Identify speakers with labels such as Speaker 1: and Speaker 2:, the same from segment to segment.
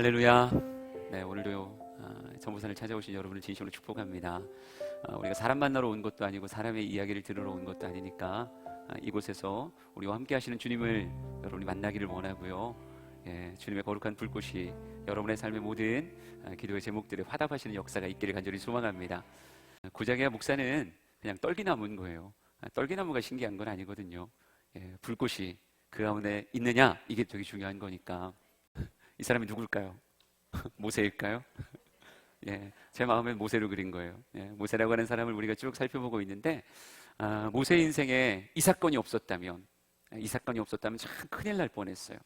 Speaker 1: 할렐루야. 네, 오늘도 전부산을 찾아오신 여러분을 진심으로 축복합니다. 우리가 사람 만나러 온 것도 아니고 사람의 이야기를 들으러 온 것도 아니니까 이곳에서 우리와 함께 하시는 주님을 여러분이 만나기를 원하고요. 주님의 거룩한 불꽃이 여러분의 삶의 모든 기도의 제목들에 화답하시는 역사가 있기를 간절히 소망합니다. 고자기야 목사는 그냥 떨기나무인 거예요. 떨기나무가 신기한 건 아니거든요. 불꽃이 그 가운데 있느냐, 이게 되게 중요한 거니까. 이 사람이 누굴까요? 모세일까요? 제 마음엔 모세로 그린 거예요. 모세라고 하는 사람을 우리가 쭉 살펴보고 있는데, 모세 인생에 이 사건이 없었다면 참 큰일 날 뻔했어요.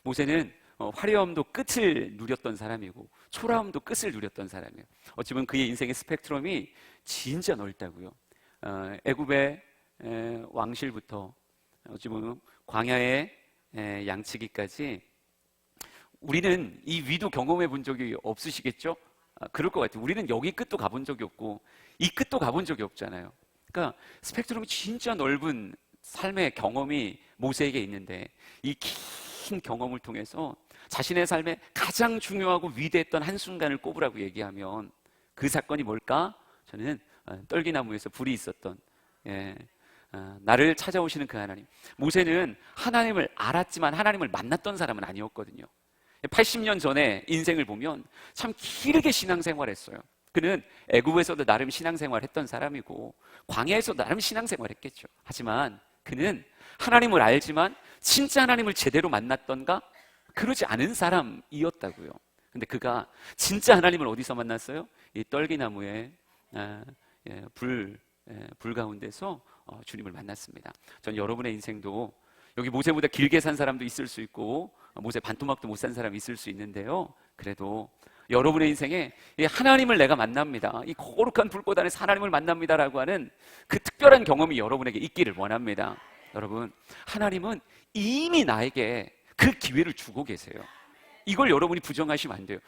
Speaker 1: 모세는 화려함도 끝을 누렸던 사람이고 초라함도 끝을 누렸던 사람이에요. 어찌 보면 그의 인생의 스펙트럼이 진짜 넓다고요. 애굽의 왕실부터 어찌 보면 광야의 양치기까지 우리는 이 위도 경험해 본 적이 없으시겠죠? 그럴 것 같아요. 우리는 여기 끝도 가본 적이 없고 이 끝도 가본 적이 없잖아요. 그러니까 스펙트럼이 진짜 넓은 삶의 경험이 모세에게 있는데, 이 긴 경험을 통해서 자신의 삶에 가장 중요하고 위대했던 한순간을 꼽으라고 얘기하면 그 사건이 뭘까? 저는 떨기나무에서 불이 있었던, 나를 찾아오시는 그 하나님. 모세는 하나님을 알았지만 하나님을 만났던 사람은 아니었거든요. 80년 전에 인생을 보면 참 길게 신앙생활했어요. 그는 애굽에서도 나름 신앙생활했던 사람이고 광야에서도 나름 신앙생활했겠죠. 하지만 그는 하나님을 알지만 진짜 하나님을 제대로 만났던가? 그러지 않은 사람이었다고요. 근데 그가 진짜 하나님을 어디서 만났어요? 이 떨기나무의 불 가운데서 주님을 만났습니다. 전 여러분의 인생도 여기 모세보다 길게 산 사람도 있을 수 있고 모세 반토막도 못 산 사람이 있을 수 있는데요, 그래도 여러분의 인생에 하나님을 내가 만납니다, 이 거룩한 불꽃 안에서 하나님을 만납니다라고 하는 그 특별한 경험이 여러분에게 있기를 원합니다. 여러분, 하나님은 이미 나에게 그 기회를 주고 계세요. 이걸 여러분이 부정하시면 안 돼요.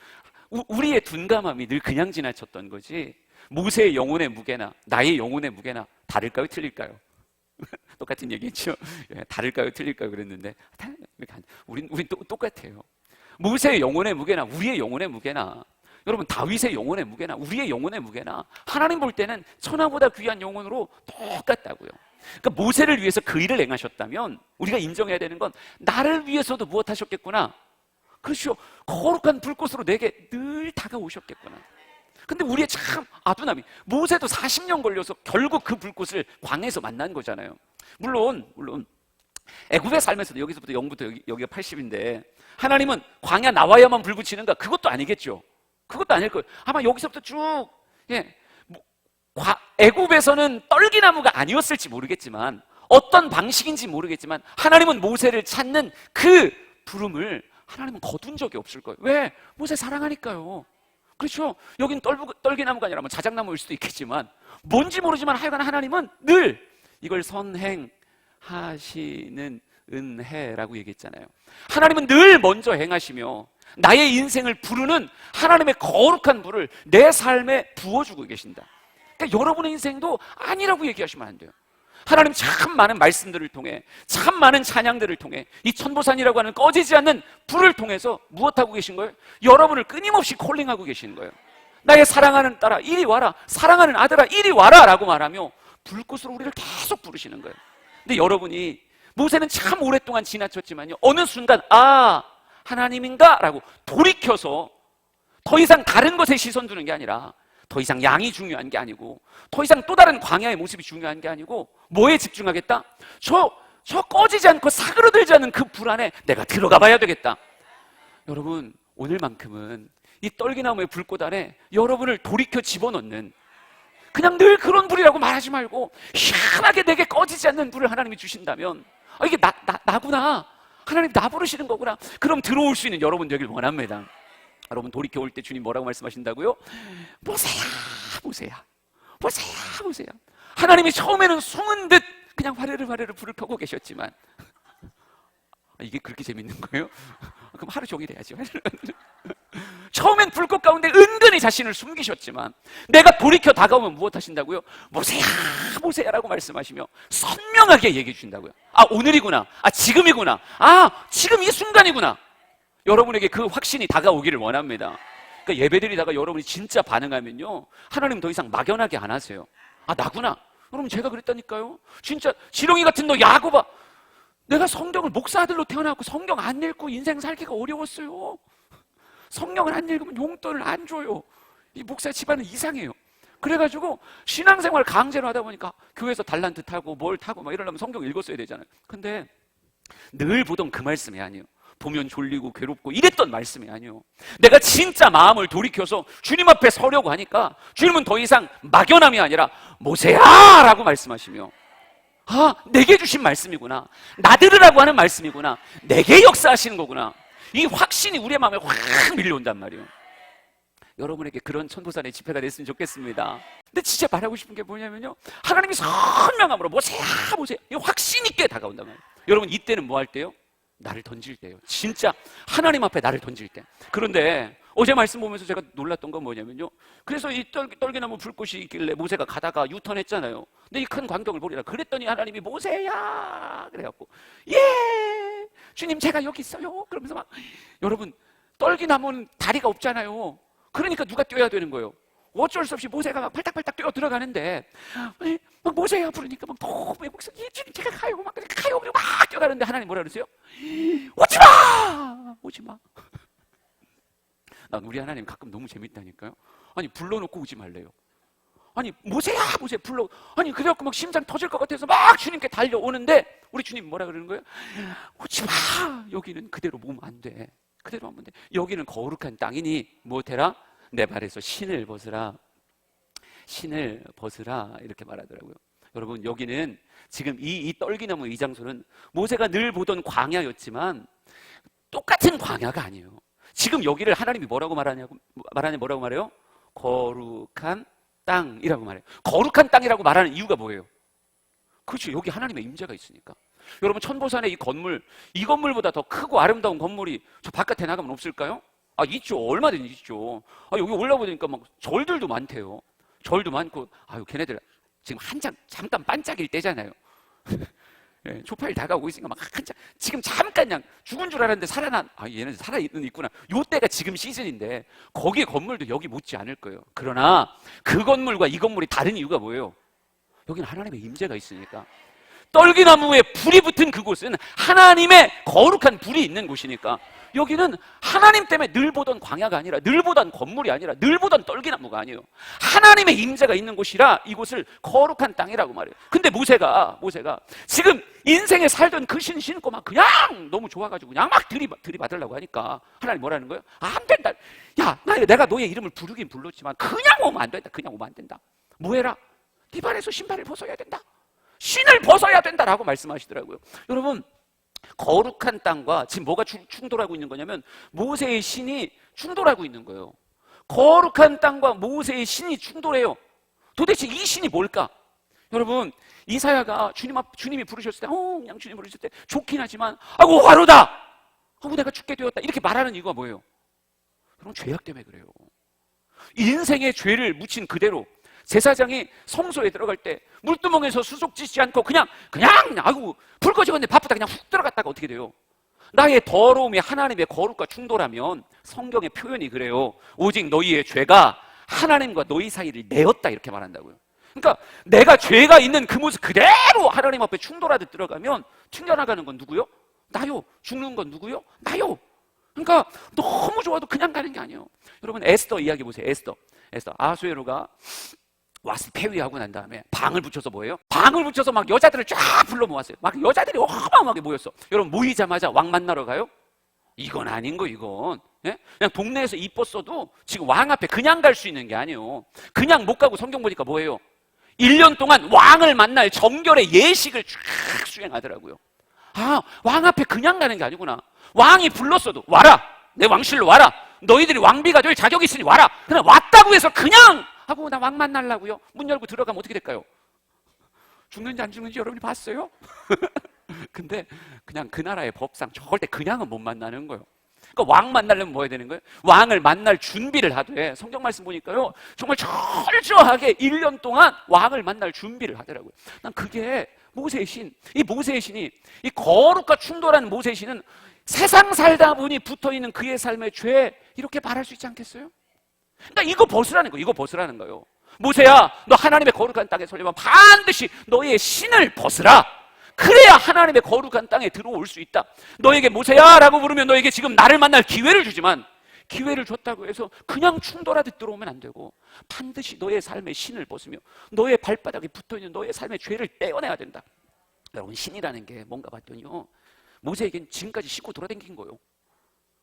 Speaker 1: 우리의 둔감함이 늘 그냥 지나쳤던 거지, 모세의 영혼의 무게나 나의 영혼의 무게나 다를까요? 틀릴까요? 똑같은 얘기죠. 다를까요? 틀릴까요? 그랬는데 우린 똑같아요. 모세의 영혼의 무게나 우리의 영혼의 무게나, 여러분 다윗의 영혼의 무게나 우리의 영혼의 무게나 하나님 볼 때는 천하보다 귀한 영혼으로 똑같다고요. 그러니까 모세를 위해서 그 일을 행하셨다면 우리가 인정해야 되는 건 나를 위해서도 무엇하셨겠구나. 그렇죠. 거룩한 불꽃으로 내게 늘 다가오셨겠구나. 근데 우리의 참 아둔함이, 모세도 40년 걸려서 결국 그 불꽃을 광야에서 만난 거잖아요. 물론 애굽에 살면서도 여기서부터 0부터 여기가 80인데 하나님은 광야 나와야만 불 붙이는가? 그것도 아니겠죠. 그것도 아닐 거예요. 아마 여기서부터 쭉 애굽에서는 떨기나무가 아니었을지 모르겠지만, 어떤 방식인지 모르겠지만 하나님은 모세를 찾는 그 부름을 하나님은 거둔 적이 없을 거예요. 왜? 모세 사랑하니까요. 그렇죠. 여긴 떨기나무가 아니라 자작나무일 수도 있겠지만, 뭔지 모르지만 하여간 하나님은 늘 이걸 선행하시는 은혜라고 얘기했잖아요. 하나님은 늘 먼저 행하시며 나의 인생을 부르는 하나님의 거룩한 불을 내 삶에 부어주고 계신다. 그러니까 여러분의 인생도 아니라고 얘기하시면 안 돼요. 하나님 참 많은 말씀들을 통해, 참 많은 찬양들을 통해, 이 천보산이라고 하는 꺼지지 않는 불을 통해서 무엇하고 계신 거예요? 여러분을 끊임없이 콜링하고 계시는 거예요. 나의 사랑하는 딸아 이리 와라, 사랑하는 아들아 이리 와라 라고 말하며 불꽃으로 우리를 계속 부르시는 거예요. 근데 여러분이, 모세는 참 오랫동안 지나쳤지만요, 어느 순간 하나님인가? 라고 돌이켜서 더 이상 다른 것에 시선 두는 게 아니라, 더 이상 양이 중요한 게 아니고, 더 이상 또 다른 광야의 모습이 중요한 게 아니고, 뭐에 집중하겠다? 저 꺼지지 않고 사그러들지 않는 그 불 안에 내가 들어가 봐야 되겠다. 여러분, 오늘만큼은 이 떨기나무의 불꽃 안에 여러분을 돌이켜 집어넣는, 그냥 늘 그런 불이라고 말하지 말고 희한하게 내게 꺼지지 않는 불을 하나님이 주신다면, 이게 나구나, 하나님 나 부르시는 거구나, 그럼 들어올 수 있는 여러분 되길 원합니다. 여러분, 돌이켜 올 때 주님 뭐라고 말씀하신다고요? 모세야, 모세야, 모세야, 모세야. 하나님이 처음에는 숨은 듯 그냥 화르르 불을 켜고 계셨지만, 이게 그렇게 재밌는 거예요? 그럼 하루 종일 해야지. 처음엔 불꽃 가운데 은근히 자신을 숨기셨지만 내가 돌이켜 다가오면 무엇 하신다고요? 모세야, 모세야라고 말씀하시며 선명하게 얘기해 주신다고요. 오늘이구나, 지금이구나, 지금 이 순간이구나. 여러분에게 그 확신이 다가오기를 원합니다. 그러니까 예배드리다가 여러분이 진짜 반응하면요, 하나님 더 이상 막연하게 안 하세요. 아, 나구나. 여러분, 제가 그랬다니까요. 진짜 지렁이 같은 너 야곱아, 내가 성경을 목사 아들로 태어나고 성경 안 읽고 인생 살기가 어려웠어요. 성경을 안 읽으면 용돈을 안 줘요. 이 목사 집안은 이상해요. 그래가지고 신앙생활 강제로 하다 보니까 교회에서 달란트 타고 뭘 타고 막 이러려면 성경 읽었어야 되잖아요. 근데 늘 보던 그 말씀이 아니에요. 보면 졸리고 괴롭고 이랬던 말씀이 아니에요. 내가 진짜 마음을 돌이켜서 주님 앞에 서려고 하니까 주님은 더 이상 막연함이 아니라 모세야! 라고 말씀하시며, 아, 내게 주신 말씀이구나. 나 들으라고 하는 말씀이구나. 내게 역사하시는 거구나. 이 확신이 우리의 마음에 확 밀려온단 말이에요. 여러분에게 그런 천부산의 집회가 됐으면 좋겠습니다. 근데 진짜 말하고 싶은 게 뭐냐면요, 하나님이 선명함으로 모세야 모세야, 이 확신 있게 다가온단 말이에요. 여러분, 이때는 뭐 할 때요? 나를 던질 때요. 진짜 하나님 앞에 나를 던질 때. 그런데 어제 말씀 보면서 제가 놀랐던 건 뭐냐면요, 그래서 이 떨기나무 불꽃이 있길래 모세가 가다가 유턴했잖아요. 근데 이 큰 광경을 보리라 그랬더니 하나님이 모세야 그래갖고, 예 주님 제가 여기 있어요 그러면서 막, 여러분, 떨기나무는 다리가 없잖아요. 그러니까 누가 뛰어야 되는 거예요. 어쩔 수 없이 모세가 막 팔딱팔딱 뛰어 들어가는데, 막 모세야 부르니까 막 너무 애국서, 예 주님 제가 가요 막 가요 그리고 막 뛰어가는데 하나님 뭐라 그러세요? 오지마 오지마. 난 우리 하나님 가끔 너무 재밌다니까요. 아니, 불러놓고 오지 말래요. 아니, 모세야 모세 불러, 아니 그래갖고 막 심장 터질 것 같아서 막 주님께 달려오는데 우리 주님 뭐라 그러는 거예요? 오지마, 여기는 그대로 모으면 안 돼. 그대로 하면 돼. 여기는 거룩한 땅이니 못해라, 내 발에서 신을 벗으라, 신을 벗으라, 이렇게 말하더라고요. 여러분, 여기는 지금 이 떨기나무 이 장소는 모세가 늘 보던 광야였지만 똑같은 광야가 아니에요. 지금 여기를 하나님이 뭐라고 뭐라고 말해요? 거룩한 땅이라고 말해요. 거룩한 땅이라고 말하는 이유가 뭐예요? 그렇죠, 여기 하나님의 임재가 있으니까. 여러분, 천보산의 이 건물보다 더 크고 아름다운 건물이 저 바깥에 나가면 없을까요? 아, 있죠. 얼마든지 있죠. 아, 여기 올라보니까 막 절들도 많대요. 절도 많고, 아유, 걔네들 지금 한참 잠깐 반짝일 때잖아요. 예, 초파일 다가오고 있으니까 막 한참, 지금 잠깐 그냥 죽은 줄 알았는데 얘는 살아있는 있구나. 요 때가 지금 시즌인데 거기에 건물도 여기 못지 않을 거예요. 그러나 그 건물과 이 건물이 다른 이유가 뭐예요? 여기는 하나님의 임재가 있으니까. 떨기나무에 불이 붙은 그곳은 하나님의 거룩한 불이 있는 곳이니까. 여기는 하나님 때문에 늘 보던 광야가 아니라, 늘 보던 건물이 아니라, 늘 보던 떨기나무가 아니에요. 하나님의 임재가 있는 곳이라 이곳을 거룩한 땅이라고 말해요. 근데 모세가 지금 인생에 살던 그 신 신고 막 그냥 너무 좋아가지고 그냥 막 들이받으려고 하니까 하나님 뭐라는 거예요? 아, 안 된다. 야, 내가 너의 이름을 부르긴 불렀지만 그냥 오면 안 된다. 그냥 오면 안 된다. 뭐 해라? 네 발에서 신발을 벗어야 된다. 신을 벗어야 된다라고 말씀하시더라고요. 여러분, 거룩한 땅과 지금 뭐가 충돌하고 있는 거냐면 모세의 신이 충돌하고 있는 거예요. 거룩한 땅과 모세의 신이 충돌해요. 도대체 이 신이 뭘까? 여러분, 이사야가 주님이 부르셨을 때, 그냥 주님 부르셨을 때 좋긴 하지만, 아이고 화로다, 아이고 내가 죽게 되었다, 이렇게 말하는 이유가 뭐예요? 여러분, 죄악 때문에 그래요. 인생의 죄를 묻힌 그대로 제사장이 성소에 들어갈 때 물두멍에서 수속 짓지 않고 그냥 아이고 불 꺼지겠네 바쁘다 그냥 훅 들어갔다가 어떻게 돼요? 나의 더러움이 하나님의 거룩과 충돌하면 성경의 표현이 그래요. 오직 너희의 죄가 하나님과 너희 사이를 내었다, 이렇게 말한다고요. 그러니까 내가 죄가 있는 그 모습 그대로 하나님 앞에 충돌하듯 들어가면 튕겨나가는 건 누구요? 나요. 죽는 건 누구요? 나요. 그러니까 너무 좋아도 그냥 가는 게 아니에요. 여러분, 에스더 이야기 보세요. 에스더 아수에로가 와서 폐위하고 난 다음에 방을 붙여서 뭐예요? 방을 붙여서 막 여자들을 쫙 불러 모았어요. 막 여자들이 어마어마하게 모였어. 여러분, 모이자마자 왕 만나러 가요? 이건 아닌 거, 이건. 예? 그냥 동네에서 이뻤어도 지금 왕 앞에 그냥 갈 수 있는 게 아니에요. 그냥 못 가고 성경 보니까 뭐예요? 1년 동안 왕을 만날 정결의 예식을 쫙 수행하더라고요. 아, 왕 앞에 그냥 가는 게 아니구나. 왕이 불렀어도 와라, 내 왕실로 와라, 너희들이 왕비가 될 자격이 있으니 와라. 그냥 왔다고 해서 그냥 하고 나 왕 만나려고요? 문 열고 들어가면 어떻게 될까요? 죽는지 안 죽는지 여러분이 봤어요? 근데 그냥 그 나라의 법상 절대 그냥은 못 만나는 거예요. 그러니까 왕 만나려면 뭐 해야 되는 거예요? 왕을 만날 준비를 하되, 성경 말씀 보니까요 정말 철저하게 1년 동안 왕을 만날 준비를 하더라고요. 난 그게 모세의 신, 이 모세의 신이, 이 거룩과 충돌하는 모세의 신은 세상 살다 보니 붙어있는 그의 삶의 죄, 이렇게 말할 수 있지 않겠어요? 그러니까 이거 벗으라는 거예요. 이거 벗으라는 거예요. 모세야, 너 하나님의 거룩한 땅에 서려면 반드시 너의 신을 벗으라. 그래야 하나님의 거룩한 땅에 들어올 수 있다. 너에게 모세야 라고 부르면 너에게 지금 나를 만날 기회를 주지만, 기회를 줬다고 해서 그냥 충돌하듯 들어오면 안 되고 반드시 너의 삶의 신을 벗으며 너의 발바닥에 붙어있는 너의 삶의 죄를 떼어내야 된다. 여러분, 신이라는 게 뭔가 봤더니요, 모세에겐 지금까지 신고 돌아다닌 거예요.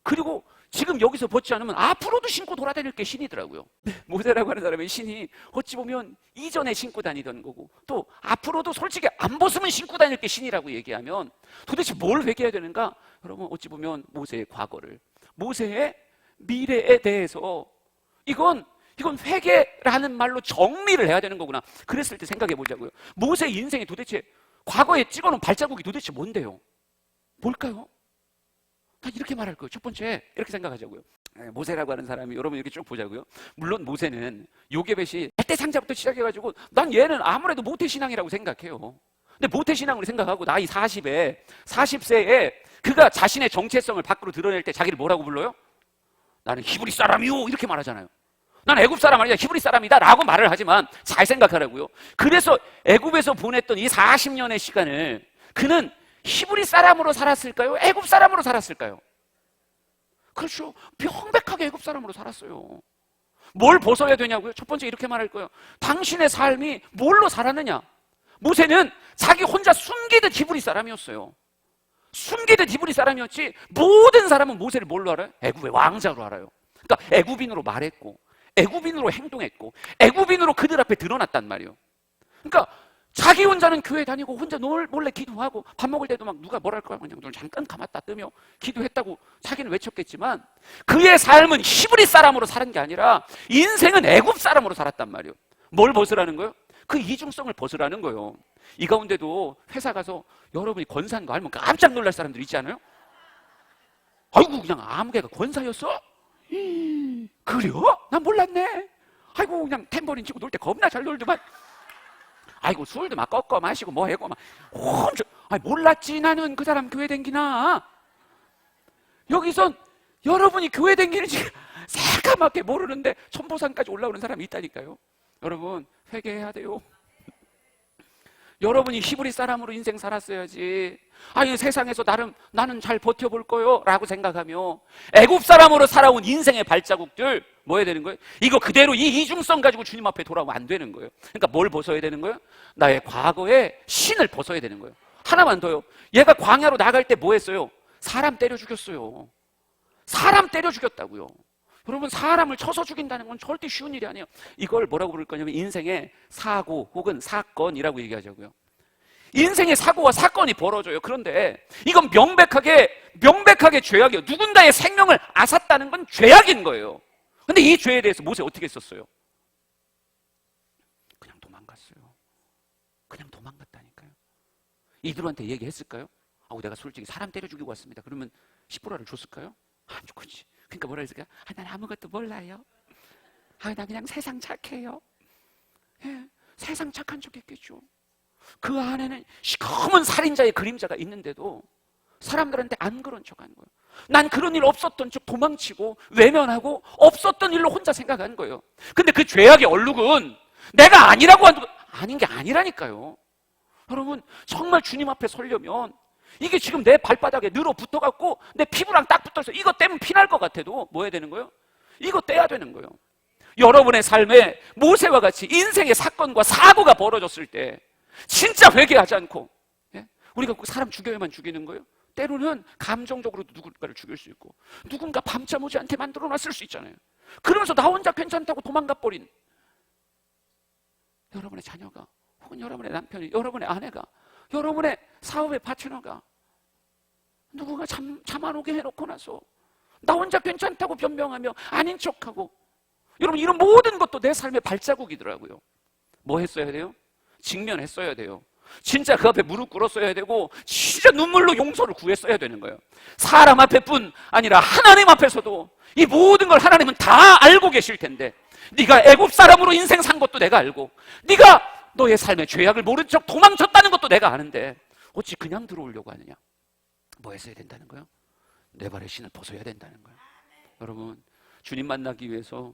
Speaker 1: 그리고 지금 여기서 벗지 않으면 앞으로도 신고 돌아다닐 게 신이더라고요. 모세라고 하는 사람의 신이 어찌 보면 이전에 신고 다니던 거고, 또 앞으로도 솔직히 안 벗으면 신고 다닐 게 신이라고 얘기하면 도대체 뭘 회개해야 되는가? 여러분, 어찌 보면 모세의 과거를, 모세의 미래에 대해서 이건 회개라는 말로 정리를 해야 되는 거구나. 그랬을 때 생각해 보자고요. 모세 인생이 도대체 과거에 찍어놓은 발자국이 도대체 뭔데요? 뭘까요? 난 이렇게 말할 거예요. 첫 번째, 이렇게 생각하자고요. 모세라고 하는 사람이, 여러분 이렇게 쭉 보자고요. 물론 모세는 요게벳이 갈대상자부터 시작해가지고 난 얘는 아무래도 모태신앙이라고 생각해요. 근데 모태신앙으로 생각하고 나이 40세에 그가 자신의 정체성을 밖으로 드러낼 때 자기를 뭐라고 불러요? 나는 히브리 사람이요, 이렇게 말하잖아요. 난 애굽 사람 아니야, 히브리 사람이다 라고 말을 하지만 잘 생각하라고요. 그래서 애굽에서 보냈던 이 40년의 시간을 그는 히브리 사람으로 살았을까요? 애굽 사람으로 살았을까요? 그렇죠. 명백하게 애굽 사람으로 살았어요. 뭘 벗어야 되냐고요? 첫 번째 이렇게 말할 거예요. 당신의 삶이 뭘로 살았느냐? 모세는 자기 혼자 숨기듯 히브리 사람이었어요. 숨기듯 히브리 사람이었지, 모든 사람은 모세를 뭘로 알아요? 애굽의 왕자로 알아요. 그러니까 애굽인으로 말했고, 애굽인으로 행동했고, 애굽인으로 그들 앞에 드러났단 말이에요. 그러니까 자기 혼자는 교회 다니고 혼자 몰래 기도하고 밥 먹을 때도 막 누가 뭐랄까 그냥 눈을 잠깐 감았다 뜨며 기도했다고 자기는 외쳤겠지만, 그의 삶은 히브리 사람으로 살은 게 아니라 인생은 애굽 사람으로 살았단 말이에요. 뭘 벗으라는 거예요? 그 이중성을 벗으라는 거예요. 이 가운데도 회사 가서 여러분이 권사인 거 알면 깜짝 놀랄 사람들 있지 않아요? 아이고, 그냥 아무개가 권사였어? 그래요? 난 몰랐네. 아이고, 그냥 탬버린 치고 놀 때 겁나 잘 놀더만. 아이고, 술도 막 꺾어 마시고 뭐 해고 막 엄청. 몰랐지. 나는 그 사람 교회 댕기나. 여기선 여러분이 교회 댕기는지 새까맣게 모르는데 천보산까지 올라오는 사람이 있다니까요. 여러분, 회개해야 돼요. 여러분이 히브리 사람으로 인생 살았어야지. 아니, 세상에서 나는 잘 버텨볼 거요 라고 생각하며 애굽 사람으로 살아온 인생의 발자국들 뭐 해야 되는 거예요? 이거 그대로 이 이중성 가지고 주님 앞에 돌아오면 안 되는 거예요. 그러니까 뭘 벗어야 되는 거예요? 나의 과거의 신을 벗어야 되는 거예요. 하나만 더요. 얘가 광야로 나갈 때 뭐 했어요? 사람 때려 죽였어요. 사람 때려 죽였다고요. 여러분, 사람을 쳐서 죽인다는 건 절대 쉬운 일이 아니에요. 이걸 뭐라고 부를 거냐면 인생의 사고 혹은 사건이라고 얘기하자고요. 인생의 사고와 사건이 벌어져요. 그런데 이건 명백하게 죄악이에요. 누군가의 생명을 앗았다는 건 죄악인 거예요. 근데 이 죄에 대해서 모세 어떻게 했었어요? 그냥 도망갔어요. 그냥 도망갔다니까요. 이들한테 얘기했을까요? 내가 솔직히 사람 때려 죽이고 왔습니다. 그러면 10%를 줬을까요? 안 줬겠지. 그러니까 뭐라 했을까요? 난 아무것도 몰라요. 나 그냥 세상 착해요. 예, 세상 착한 척 했겠죠. 그 안에는 시커먼 살인자의 그림자가 있는데도 사람들한테 안 그런 척 하는 거예요. 난 그런 일 없었던 척 도망치고 외면하고 없었던 일로 혼자 생각하는 거예요. 근데 그 죄악의 얼룩은 내가 아니라고 하는 거 아닌 게 아니라니까요. 여러분, 정말 주님 앞에 서려면 이게 지금 내 발바닥에 늘어붙어갖고 내 피부랑 딱 붙어서 이것 때문에 피날 것 같아도 뭐 해야 되는 거예요? 이거 떼야 되는 거예요. 여러분의 삶에 모세와 같이 인생의 사건과 사고가 벌어졌을 때 진짜 회개하지 않고, 예? 우리가 사람 죽여야만 죽이는 거예요? 때로는 감정적으로도 누군가를 죽일 수 있고 누군가 밤잠 오지 않게 만들어놨을 수 있잖아요. 그러면서 나 혼자 괜찮다고 도망가 버린 여러분의 자녀가, 혹은 여러분의 남편이, 여러분의 아내가, 여러분의 사업의 파트너가 누군가 잠 안 오게 해놓고 나서 나 혼자 괜찮다고 변명하며 아닌 척하고, 여러분, 이런 모든 것도 내 삶의 발자국이더라고요. 뭐 했어야 돼요? 직면했어야 돼요. 진짜 그 앞에 무릎 꿇었어야 되고 진짜 눈물로 용서를 구했어야 되는 거예요. 사람 앞에뿐 아니라 하나님 앞에서도 이 모든 걸 하나님은 다 알고 계실 텐데, 네가 애굽 사람으로 인생 산 것도 내가 알고, 네가 너의 삶의 죄악을 모른 척 도망쳤다는 것도 내가 아는데 어찌 그냥 들어오려고 하느냐? 뭐 했어야 된다는 거예요? 내 발에 신을 벗어야 된다는 거예요. 여러분, 주님 만나기 위해서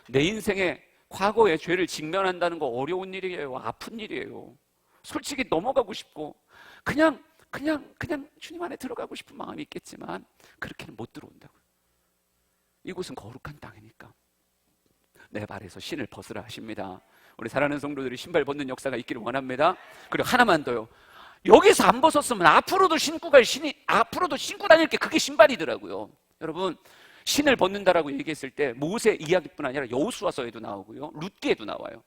Speaker 1: 내 인생에 과거의 죄를 직면한다는 거 어려운 일이에요. 아픈 일이에요. 솔직히 넘어가고 싶고 그냥 주님 안에 들어가고 싶은 마음이 있겠지만 그렇게는 못 들어온다고요. 이곳은 거룩한 땅이니까 내 발에서 신을 벗으라 하십니다. 우리 사랑하는 성도들이 신발 벗는 역사가 있기를 원합니다. 그리고 하나만 더요. 여기서 안 벗었으면 앞으로도 신고 다닐 게 그게 신발이더라고요. 여러분, 신을 벗는다라고 얘기했을 때 모세 이야기뿐 아니라 여호수아서에도 나오고요, 룻기에도 나와요.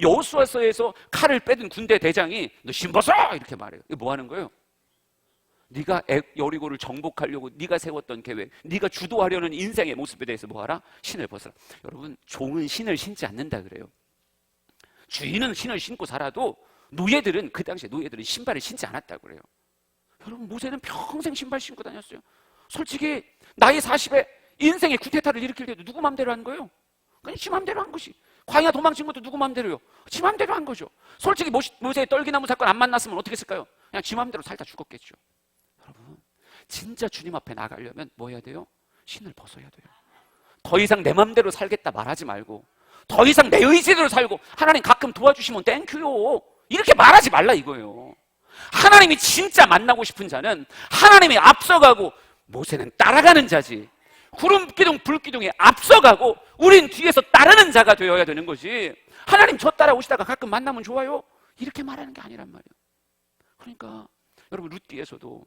Speaker 1: 여호수아서에서 칼을 빼든 군대 대장이 너 신 벗어! 이렇게 말해요. 이거 뭐 하는 거예요? 네가 여리고를 정복하려고 네가 세웠던 계획, 네가 주도하려는 인생의 모습에 대해서 뭐하라? 신을 벗으라. 여러분, 종은 신을 신지 않는다 그래요. 주인은 신을 신고 살아도 노예들은, 그 당시에 노예들은 신발을 신지 않았다고 그래요. 여러분, 모세는 평생 신발 신고 다녔어요. 솔직히 나이 40에 인생의 쿠데타를 일으킬 때도 누구 맘대로 한 거예요? 그냥 지 맘대로 한 것이. 광야 도망친 것도 누구 맘대로요? 지 맘대로 한 거죠. 솔직히 모세의 떨기나무 사건 안 만났으면 어떻게 했을까요? 그냥 지 맘대로 살다 죽었겠죠. 여러분, 진짜 주님 앞에 나가려면 뭐 해야 돼요? 신을 벗어야 돼요. 더 이상 내 맘대로 살겠다 말하지 말고, 더 이상 내 의지대로 살고, 하나님 가끔 도와주시면 땡큐요, 이렇게 말하지 말라 이거예요. 하나님이 진짜 만나고 싶은 자는 하나님이 앞서가고, 모세는 따라가는 자지, 구름기둥 불기둥에 앞서가고 우린 뒤에서 따르는 자가 되어야 되는 거지. 하나님 저 따라오시다가 가끔 만나면 좋아요, 이렇게 말하는 게 아니란 말이에요. 그러니까 여러분, 룻기에서도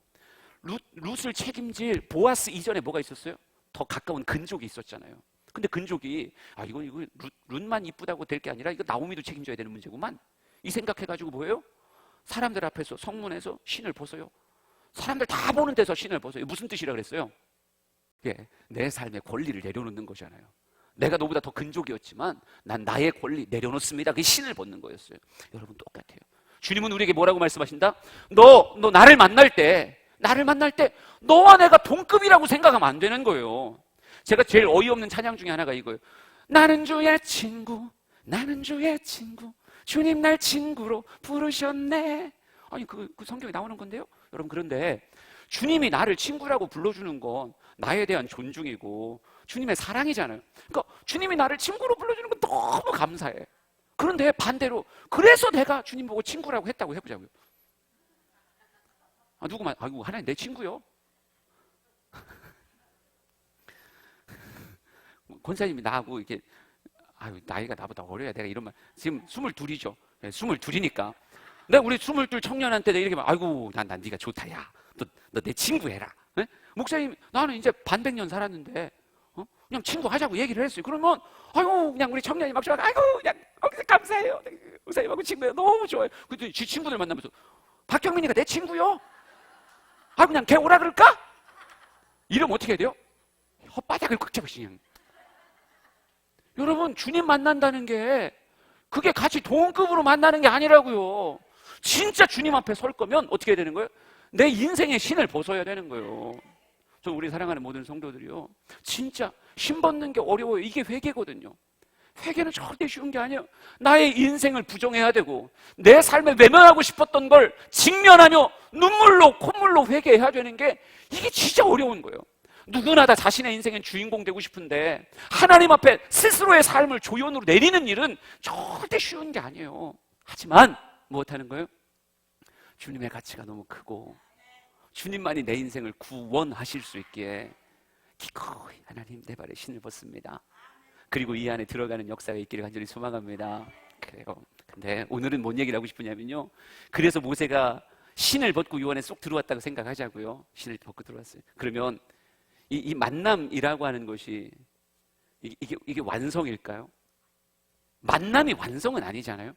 Speaker 1: 룻을 책임질 보아스 이전에 뭐가 있었어요? 더 가까운 근족이 있었잖아요. 근데 근족이 이거 룻만 이쁘다고 될 게 아니라 이거 나오미도 책임져야 되는 문제구만, 이 생각해가지고 뭐예요? 사람들 앞에서 성문에서 신을 벗어요. 사람들 다 보는 데서 신을 벗어요. 무슨 뜻이라 그랬어요? 내 삶의 권리를 내려놓는 거잖아요. 내가 너보다 더 근족이었지만 난 나의 권리 내려놓습니다. 그게 신을 벗는 거였어요. 여러분, 똑같아요. 주님은 우리에게 뭐라고 말씀하신다? 너 나를 만날 때 너와 내가 동급이라고 생각하면 안 되는 거예요. 제가 제일 어이없는 찬양 중에 하나가 이거예요. 나는 주의 친구, 주님 날 친구로 부르셨네. 아니, 그 성경에 나오는 건데요. 여러분, 그런데 주님이 나를 친구라고 불러주는 건 나에 대한 존중이고 주님의 사랑이잖아요. 그러니까 주님이 나를 친구로 불러주는 건 너무 감사해. 그런데 반대로, 그래서 내가 주님 보고 친구라고 했다고 해보자고요. 하나님 내 친구요? 권사님이 나하고 이렇게 나이가 나보다 어려야 내가 이런 말, 지금 22이죠. 22이니까 내가 우리 22 청년한테 내가 이렇게 말, 난 네가 좋다, 야 너 내 친구 해라. 네? 목사님, 나는 이제 반백년 살았는데 그냥 친구 하자고 얘기를 했어요. 그러면 그냥 우리 청년이 막 좋아하고, 그냥 감사해요, 목사님하고 친구예요, 너무 좋아요. 근데 지 친구들 만나면서 박경민이가 내 친구요? 그냥 걔 오라 그럴까? 이러면 어떻게 해야 돼요? 혓바닥을 꽉 잡으시. 그냥. 여러분, 주님 만난다는 게 그게 같이 동급으로 만나는 게 아니라고요. 진짜 주님 앞에 설 거면 어떻게 해야 되는 거예요? 내 인생의 신을 벗어야 되는 거예요. 저 우리 사랑하는 모든 성도들이요, 진짜 신 벗는 게 어려워요. 이게 회개거든요. 회개는 절대 쉬운 게 아니에요. 나의 인생을 부정해야 되고 내 삶에 외면하고 싶었던 걸 직면하며 눈물로 콧물로 회개해야 되는 게, 이게 진짜 어려운 거예요. 누구나 다 자신의 인생의 주인공 되고 싶은데 하나님 앞에 스스로의 삶을 조연으로 내리는 일은 절대 쉬운 게 아니에요. 하지만 무엇하는 거예요? 주님의 가치가 너무 크고 주님만이 내 인생을 구원하실 수 있기에 기꺼이 하나님 내 발에 신을 벗습니다. 그리고 이 안에 들어가는 역사가 있기를 간절히 소망합니다. 그래요. 근데 오늘은 뭔 얘기를 하고 싶으냐면요, 그래서 모세가 신을 벗고 요한에 쏙 들어왔다고 생각하자고요. 신을 벗고 들어왔어요. 그러면 이 만남이라고 하는 것이 이게 완성일까요? 만남이 완성은 아니잖아요.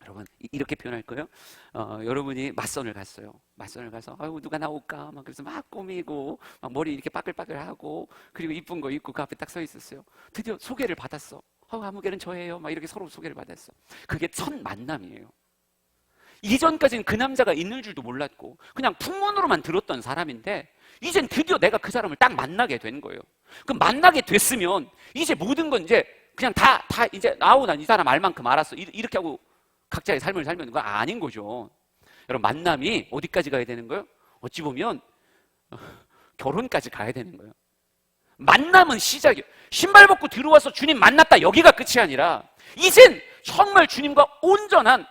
Speaker 1: 여러분, 이렇게 표현할 거예요. 여러분이 맞선을 갔어요. 맞선을 가서 누가 나올까 막 그래서 막 꾸미고 막 머리 이렇게 빠글빠글하고 그리고 이쁜 거 입고 그 앞에 딱 서 있었어요. 드디어 소개를 받았어. 아무개는 저예요. 막 이렇게 서로 소개를 받았어. 그게 첫 만남이에요. 이전까지는 그 남자가 있는 줄도 몰랐고 그냥 풍문으로만 들었던 사람인데 이젠 드디어 내가 그 사람을 딱 만나게 된 거예요. 그럼 만나게 됐으면 이제 모든 건 이제 그냥 다 이제 난 이 사람 알 만큼 알았어, 이렇게 하고 각자의 삶을 살면 그건 아닌 거죠. 여러분, 만남이 어디까지 가야 되는 거예요? 어찌 보면 결혼까지 가야 되는 거예요. 만남은 시작이에요. 신발 벗고 들어와서 주님 만났다 여기가 끝이 아니라 이젠 정말 주님과 온전한,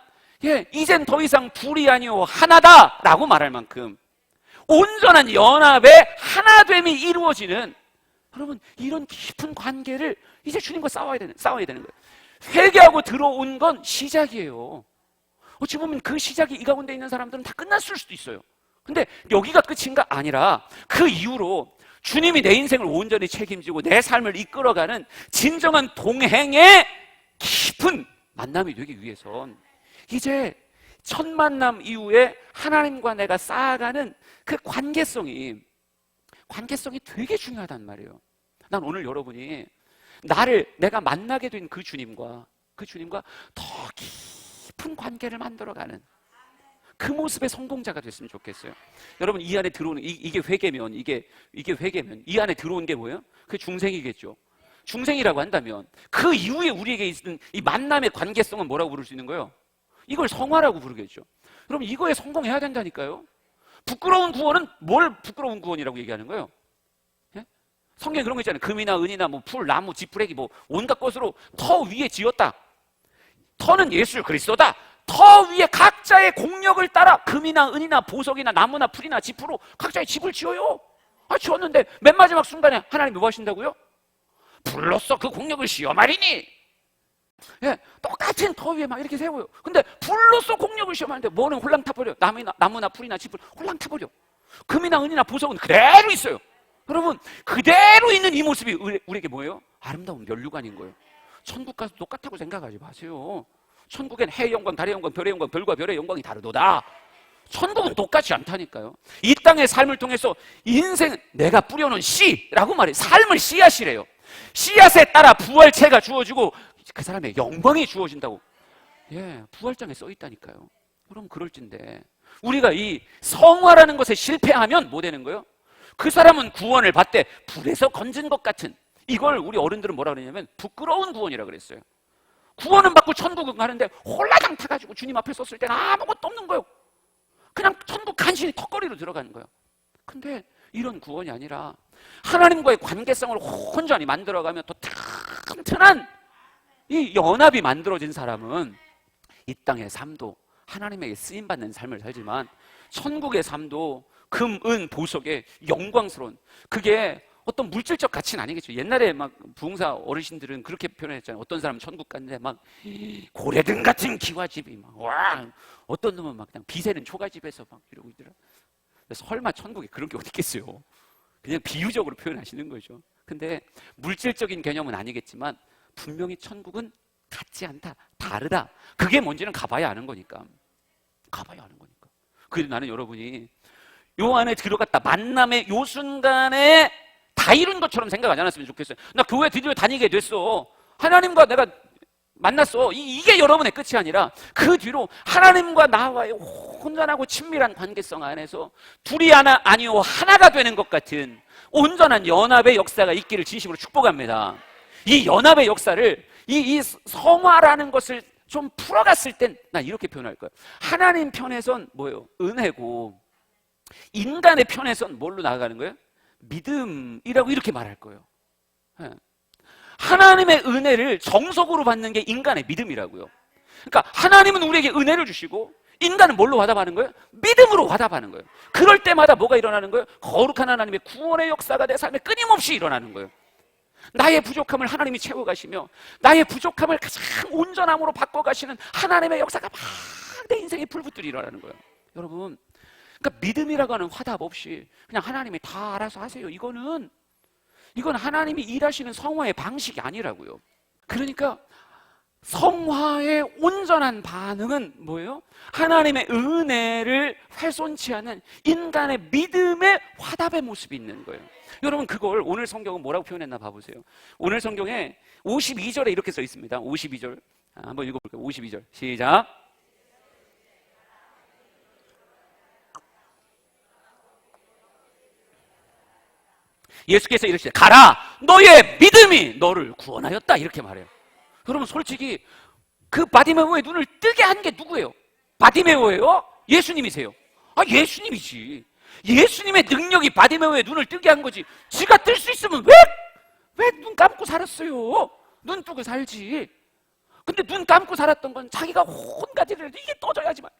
Speaker 1: 이젠 더 이상 둘이 아니오 하나다라고 말할 만큼 온전한 연합의 하나됨이 이루어지는, 여러분 이런 깊은 관계를 이제 주님과 싸워야 되는 거예요. 회개하고 들어온 건 시작이에요. 어찌 보면 그 시작이 이 가운데 있는 사람들은 다 끝났을 수도 있어요. 근데 여기가 끝인가? 아니라 그 이후로 주님이 내 인생을 온전히 책임지고 내 삶을 이끌어가는 진정한 동행의 깊은 만남이 되기 위해선 이제 첫 만남 이후에 하나님과 내가 쌓아가는 그 관계성이 되게 중요하단 말이에요. 난 오늘 여러분이 내가 만나게 된 그 주님과 더 깊은 관계를 만들어가는 그 모습의 성공자가 됐으면 좋겠어요. 여러분 이 안에 들어오는 이게 회개면 이게 회개면 이 안에 들어온 게 뭐예요? 그게 중생이겠죠. 중생이라고 한다면 그 이후에 우리에게 있는 이 만남의 관계성은 뭐라고 부를 수 있는 거예요? 이걸 성화라고 부르겠죠. 여러분 이거에 성공해야 된다니까요. 부끄러운 구원은 뭘 부끄러운 구원이라고 얘기하는 거예요? 성경에 그런 거 있잖아요. 금이나 은이나 뭐 풀, 나무, 지푸레기 뭐 온갖 것으로 터 위에 지었다. 터는 예수 그리스도다. 터 위에 각자의 공력을 따라 금이나 은이나 보석이나 나무나 풀이나 지푸로 각자의 집을 지어요. 지었는데 맨 마지막 순간에 하나님이 뭐 하신다고요? 불로써 그 공력을 시험하리니. 똑같은 터 위에 막 이렇게 세워요. 근데 불로써 공력을 시험하는데 뭐는 홀랑 타버려. 나무나 풀이나 지푸 홀랑 타버려. 금이나 은이나 보석은 그대로 있어요. 여러분 그대로 있는 이 모습이 우리에게 뭐예요? 아름다운 면류관인 거예요. 천국 가서 똑같다고 생각하지 마세요. 천국엔 해의 영광, 달의 영광, 별의 영광, 별과 별의 영광이 다르도다. 천국은 똑같지 않다니까요. 이 땅의 삶을 통해서 인생 내가 뿌려놓은 씨라고 말해요. 삶을 씨앗이래요. 씨앗에 따라 부활체가 주어지고 그 사람의 영광이 주어진다고 부활장에 써 있다니까요. 여러분 그럴진데 우리가 이 성화라는 것에 실패하면 뭐 되는 거예요? 그 사람은 구원을 받되 불에서 건진 것 같은, 이걸 우리 어른들은 뭐라 그러냐면 부끄러운 구원이라고 그랬어요. 구원은 받고 천국은 가는데 홀라당 타가지고 주님 앞에 섰을 때는 아무것도 없는 거예요. 그냥 천국 간신히 턱걸이로 들어가는 거예요. 근데 이런 구원이 아니라 하나님과의 관계성을 온전히 만들어가면 또 튼튼한 이 연합이 만들어진 사람은 이 땅의 삶도 하나님에게 쓰임받는 삶을 살지만 천국의 삶도 금, 은, 보석의 영광스러운, 그게 어떤 물질적 가치는 아니겠죠. 옛날에 막 부흥사 어르신들은 그렇게 표현했잖아요. 어떤 사람은 천국 갔는데 막 고래등 같은 기와집이 막 와, 어떤 놈은 막 그냥 비새는 초가집에서 막 이러고 있더라. 설마 천국에 그런 게 어디 있겠어요. 그냥 비유적으로 표현하시는 거죠. 근데 물질적인 개념은 아니겠지만 분명히 천국은 같지 않다, 다르다. 그게 뭔지는 가봐야 아는 거니까. 그래도 나는 여러분이 요 안에 들어갔다 만남의 요 순간에 다 이룬 것처럼 생각하지 않았으면 좋겠어요. 나 교회 드디어 다니게 됐어. 하나님과 내가 만났어. 이게 여러분의 끝이 아니라 그 뒤로 하나님과 나와의 온전하고 친밀한 관계성 안에서 둘이 하나 아니오 하나가 되는 것 같은 온전한 연합의 역사가 있기를 진심으로 축복합니다. 이 연합의 역사를 이 성화라는 것을 좀 풀어갔을 땐 난 이렇게 표현할 거예요. 하나님 편에선 뭐예요? 은혜고 인간의 편에선 뭘로 나아가는 거예요? 믿음이라고 이렇게 말할 거예요. 하나님의 은혜를 정석으로 받는 게 인간의 믿음이라고요. 그러니까 하나님은 우리에게 은혜를 주시고 인간은 뭘로 화답하는 거예요? 믿음으로 화답하는 거예요. 그럴 때마다 뭐가 일어나는 거예요? 거룩한 하나님의 구원의 역사가 내 삶에 끊임없이 일어나는 거예요. 나의 부족함을 하나님이 채워가시며 나의 부족함을 가장 온전함으로 바꿔가시는 하나님의 역사가 막 내 인생에 불붙들이 일어나는 거예요. 여러분, 그러니까 믿음이라고 하는 화답 없이 그냥 하나님이 다 알아서 하세요. 이건 하나님이 일하시는 성화의 방식이 아니라고요. 그러니까 성화의 온전한 반응은 뭐예요? 하나님의 은혜를 훼손치 않은 인간의 믿음의 화답의 모습이 있는 거예요. 여러분 그걸 오늘 성경은 뭐라고 표현했나 봐보세요. 오늘 성경에 52절에 이렇게 써 있습니다. 52절 한번 읽어볼게요. 52절 시작. 예수께서 이르시되 가라 너의 믿음이 너를 구원하였다 이렇게 말해요. 여러분 솔직히 그 바디메오의 눈을 뜨게 한 게 누구예요? 바디메오예요? 예수님이세요? 예수님이지. 예수님의 능력이 바디메오의 눈을 뜨게 한 거지. 지가 뜰 수 있으면 왜 눈 감고 살았어요? 눈 뜨고 살지. 근데 눈 감고 살았던 건 자기가 온갖 일을 해도 이게 떠져야지만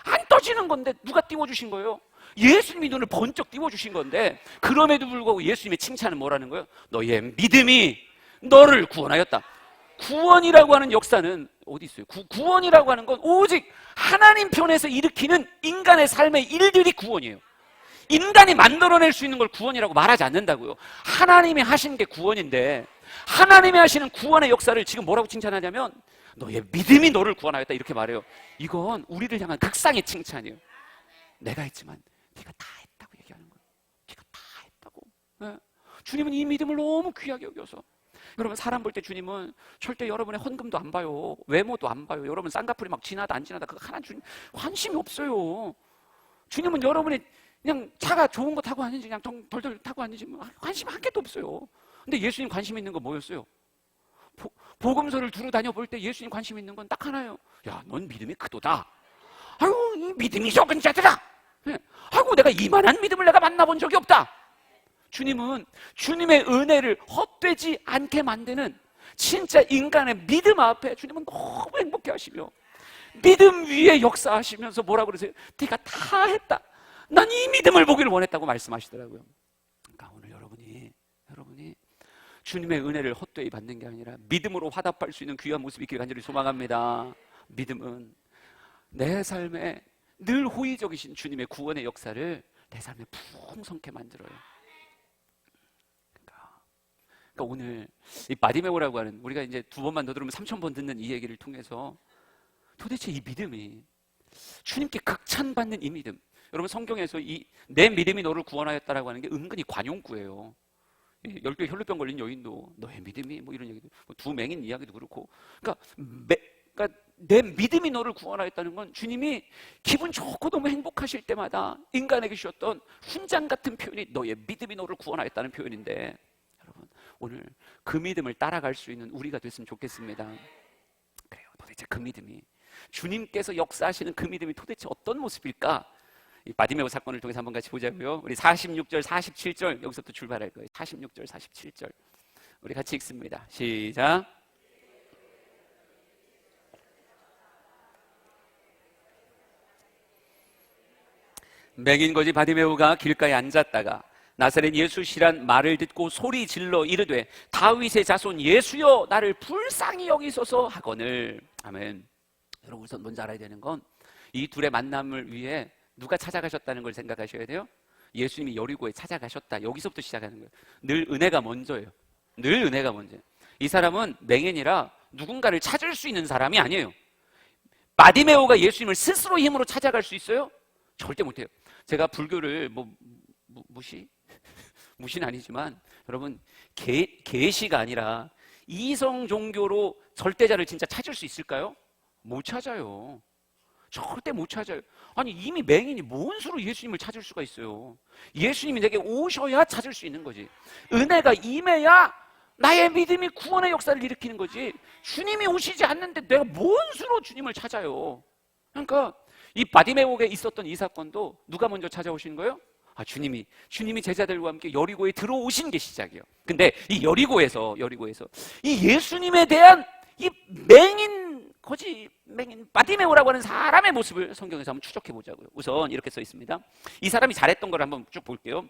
Speaker 1: 안 떠지는 건데 누가 띄워주신 거예요? 예수님이 눈을 번쩍 띄워주신 건데, 그럼에도 불구하고 예수님의 칭찬은 뭐라는 거예요? 너의 믿음이 너를 구원하였다. 구원이라고 하는 역사는 어디 있어요? 구원이라고 하는 건 오직 하나님 편에서 일으키는 인간의 삶의 일들이 구원이에요. 인간이 만들어낼 수 있는 걸 구원이라고 말하지 않는다고요. 하나님이 하신 게 구원인데, 하나님이 하시는 구원의 역사를 지금 뭐라고 칭찬하냐면 너의 믿음이 너를 구원하였다 이렇게 말해요. 이건 우리를 향한 극상의 칭찬이에요. 내가 했지만 네가 다 했다고 얘기하는 거예요. 네가 다 했다고. 네. 주님은 이 믿음을 너무 귀하게 여겨서, 여러분 사람 볼 때 주님은 절대 여러분의 헌금도 안 봐요. 외모도 안 봐요. 여러분 쌍꺼풀이 막 지나다 안 지나다 그거 하나 주님 관심이 없어요. 주님은 여러분이 그냥 차가 좋은 거 타고 왔는지 그냥 덜덜 타고 왔는지 관심 한 개도 없어요. 근데 예수님 관심 있는 거 뭐였어요? 복음서를 두루 다녀볼 때 예수님 관심 있는 건 딱 하나예요. 야, 넌 믿음이 크도다. 아유, 이 믿음이 적은 자들아. 하고 내가 이만한 믿음을 내가 만나본 적이 없다. 주님은 주님의 은혜를 헛되지 않게 만드는 진짜 인간의 믿음 앞에 주님은 너무 행복해 하시며 믿음 위에 역사하시면서 뭐라고 그러세요? 네가 다 했다. 난 이 믿음을 보기를 원했다고 말씀하시더라고요. 그러니까 오늘 여러분이 주님의 은혜를 헛되이 받는 게 아니라 믿음으로 화답할 수 있는 귀한 모습이 있기를 간절히 소망합니다. 믿음은 내 삶에 늘 호의적이신 주님의 구원의 역사를 내 삶에 풍성케 만들어요. 그러니까 오늘 이 바디메오라고 하는, 우리가 이제 2번만 더 들으면 3000번 듣는 이 얘기를 통해서 도대체 이 믿음이 주님께 극찬받는 이 믿음, 여러분 성경에서 이 내 믿음이 너를 구원하였다라고 하는 게 은근히 관용구예요. 10개 혈루병 걸린 여인도 너의 믿음이 뭐 이런 얘기도, 두 맹인 이야기도 그렇고, 그러니까 내 믿음이 너를 구원하였다는 건 주님이 기분 좋고 너무 행복하실 때마다 인간에게 주셨던 훈장 같은 표현이 너의 믿음이 너를 구원하였다는 표현인데, 여러분 오늘 그 믿음을 따라갈 수 있는 우리가 됐으면 좋겠습니다. 그래요. 도대체 그 믿음이, 주님께서 역사하시는 그 믿음이 도대체 어떤 모습일까? 이 바디메오 사건을 통해서 한번 같이 보자고요. 우리 46절, 47절 여기서부터 출발할 거예요. 46절, 47절 우리 같이 읽습니다. 시작. 맹인 거지 바디메오가 길가에 앉았다가 나사렛 예수시란 말을 듣고 소리 질러 이르되 다윗의 자손 예수여 나를 불쌍히 여기소서 하거늘. 아멘. 여러분 우선 먼저 알아야 되는 건 이 둘의 만남을 위해 누가 찾아가셨다는 걸 생각하셔야 돼요. 예수님이 여리고에 찾아가셨다. 여기서부터 시작하는 거예요. 늘 은혜가 먼저예요. 늘 은혜가 먼저예요. 이 사람은 맹인이라 누군가를 찾을 수 있는 사람이 아니에요. 바디메오가 예수님을 스스로 힘으로 찾아갈 수 있어요? 절대 못해요. 제가 불교를 무시는 아니지만 여러분 계시가 아니라 이성 종교로 절대자를 진짜 찾을 수 있을까요? 못 찾아요. 절대 못 찾아요. 아니 이미 맹인이 뭔 수로 예수님을 찾을 수가 있어요. 예수님이 내게 오셔야 찾을 수 있는 거지. 은혜가 임해야 나의 믿음이 구원의 역사를 일으키는 거지. 주님이 오시지 않는데 내가 뭔 수로 주님을 찾아요. 그러니까 이 바디메오에 있었던 이 사건도 누가 먼저 찾아오신 거예요? 주님이 제자들과 함께 여리고에 들어오신 게 시작이에요. 근데 이 여리고에서 이 예수님에 대한 이 거지 맹인 바디메오라고 하는 사람의 모습을 성경에서 한번 추적해 보자고요. 우선 이렇게 써 있습니다. 이 사람이 잘했던 걸 한번 쭉 볼게요.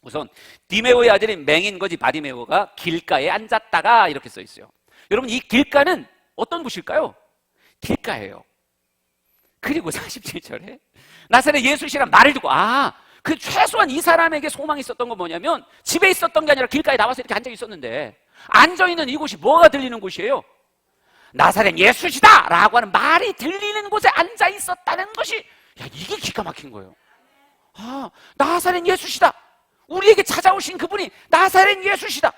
Speaker 1: 우선 디메오의 아들인 맹인 거지 바디메오가 길가에 앉았다가 이렇게 써 있어요. 여러분 이 길가는 어떤 곳일까요? 길가예요. 그리고 47절에 나사렛 예수시란 말을 듣고 그 최소한 이 사람에게 소망이 있었던 건 뭐냐면 집에 있었던 게 아니라 길가에 나와서 이렇게 앉아 있었는데 앉아있는 이곳이 뭐가 들리는 곳이에요? 나사렛 예수시다 라고 하는 말이 들리는 곳에 앉아 있었다는 것이, 이게 기가 막힌 거예요. 나사렛 예수시다. 우리에게 찾아오신 그분이 나사렛 예수시다.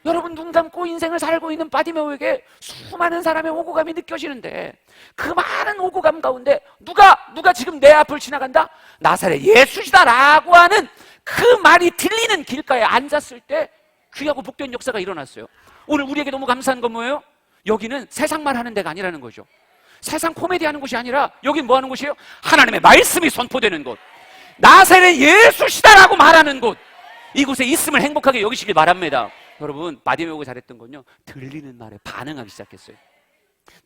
Speaker 1: 여러분 눈 감고 인생을 살고 있는 바디메오에게 수많은 사람의 오고감이 느껴지는데 그 많은 오고감 가운데 누가 지금 내 앞을 지나간다? 나사렛 예수시다 라고 하는 그 말이 들리는 길가에 앉았을 때 귀하고 복된 역사가 일어났어요. 오늘 우리에게 너무 감사한 건 뭐예요? 여기는 세상말 하는 데가 아니라는 거죠. 세상 코미디 하는 곳이 아니라 여긴 뭐 하는 곳이에요? 하나님의 말씀이 선포되는 곳. 나사렛 예수시다라고 말하는 곳, 이곳에 있음을 행복하게 여기시길 바랍니다. 여러분, 바디메오가 잘했던 건요, 들리는 말에 반응하기 시작했어요.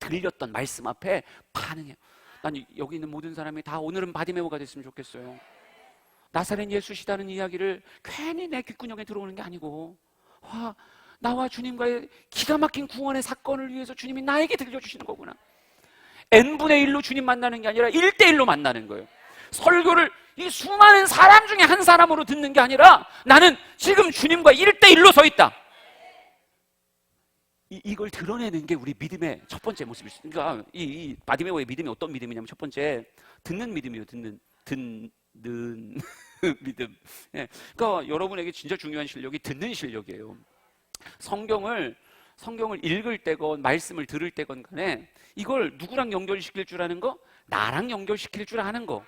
Speaker 1: 들렸던 말씀 앞에 반응해요. 난 여기 있는 모든 사람이 다 오늘은 바디메오가 됐으면 좋겠어요. 나사렛 예수시다는 이야기를 괜히 내 귓구녕에 들어오는 게 아니고, 와, 나와 주님과의 기가 막힌 구원의 사건을 위해서 주님이 나에게 들려주시는 거구나. n분의 1로 주님 만나는 게 아니라 1대1로 만나는 거예요. 설교를 이 수많은 사람 중에 한 사람으로 듣는 게 아니라 나는 지금 주님과 1대1로 서 있다. 이걸 드러내는 게 우리 믿음의 첫 번째 모습이죠. 그러니까 이 바디메오의 믿음이 어떤 믿음이냐면, 첫 번째, 듣는 믿음이에요. 듣는 믿음. 예. 그러니까 여러분에게 진짜 중요한 실력이 듣는 실력이에요. 성경을 읽을 때건 말씀을 들을 때건 간에 이걸 누구랑 연결시킬 줄 아는 거? 나랑 연결시킬 줄 아는 거.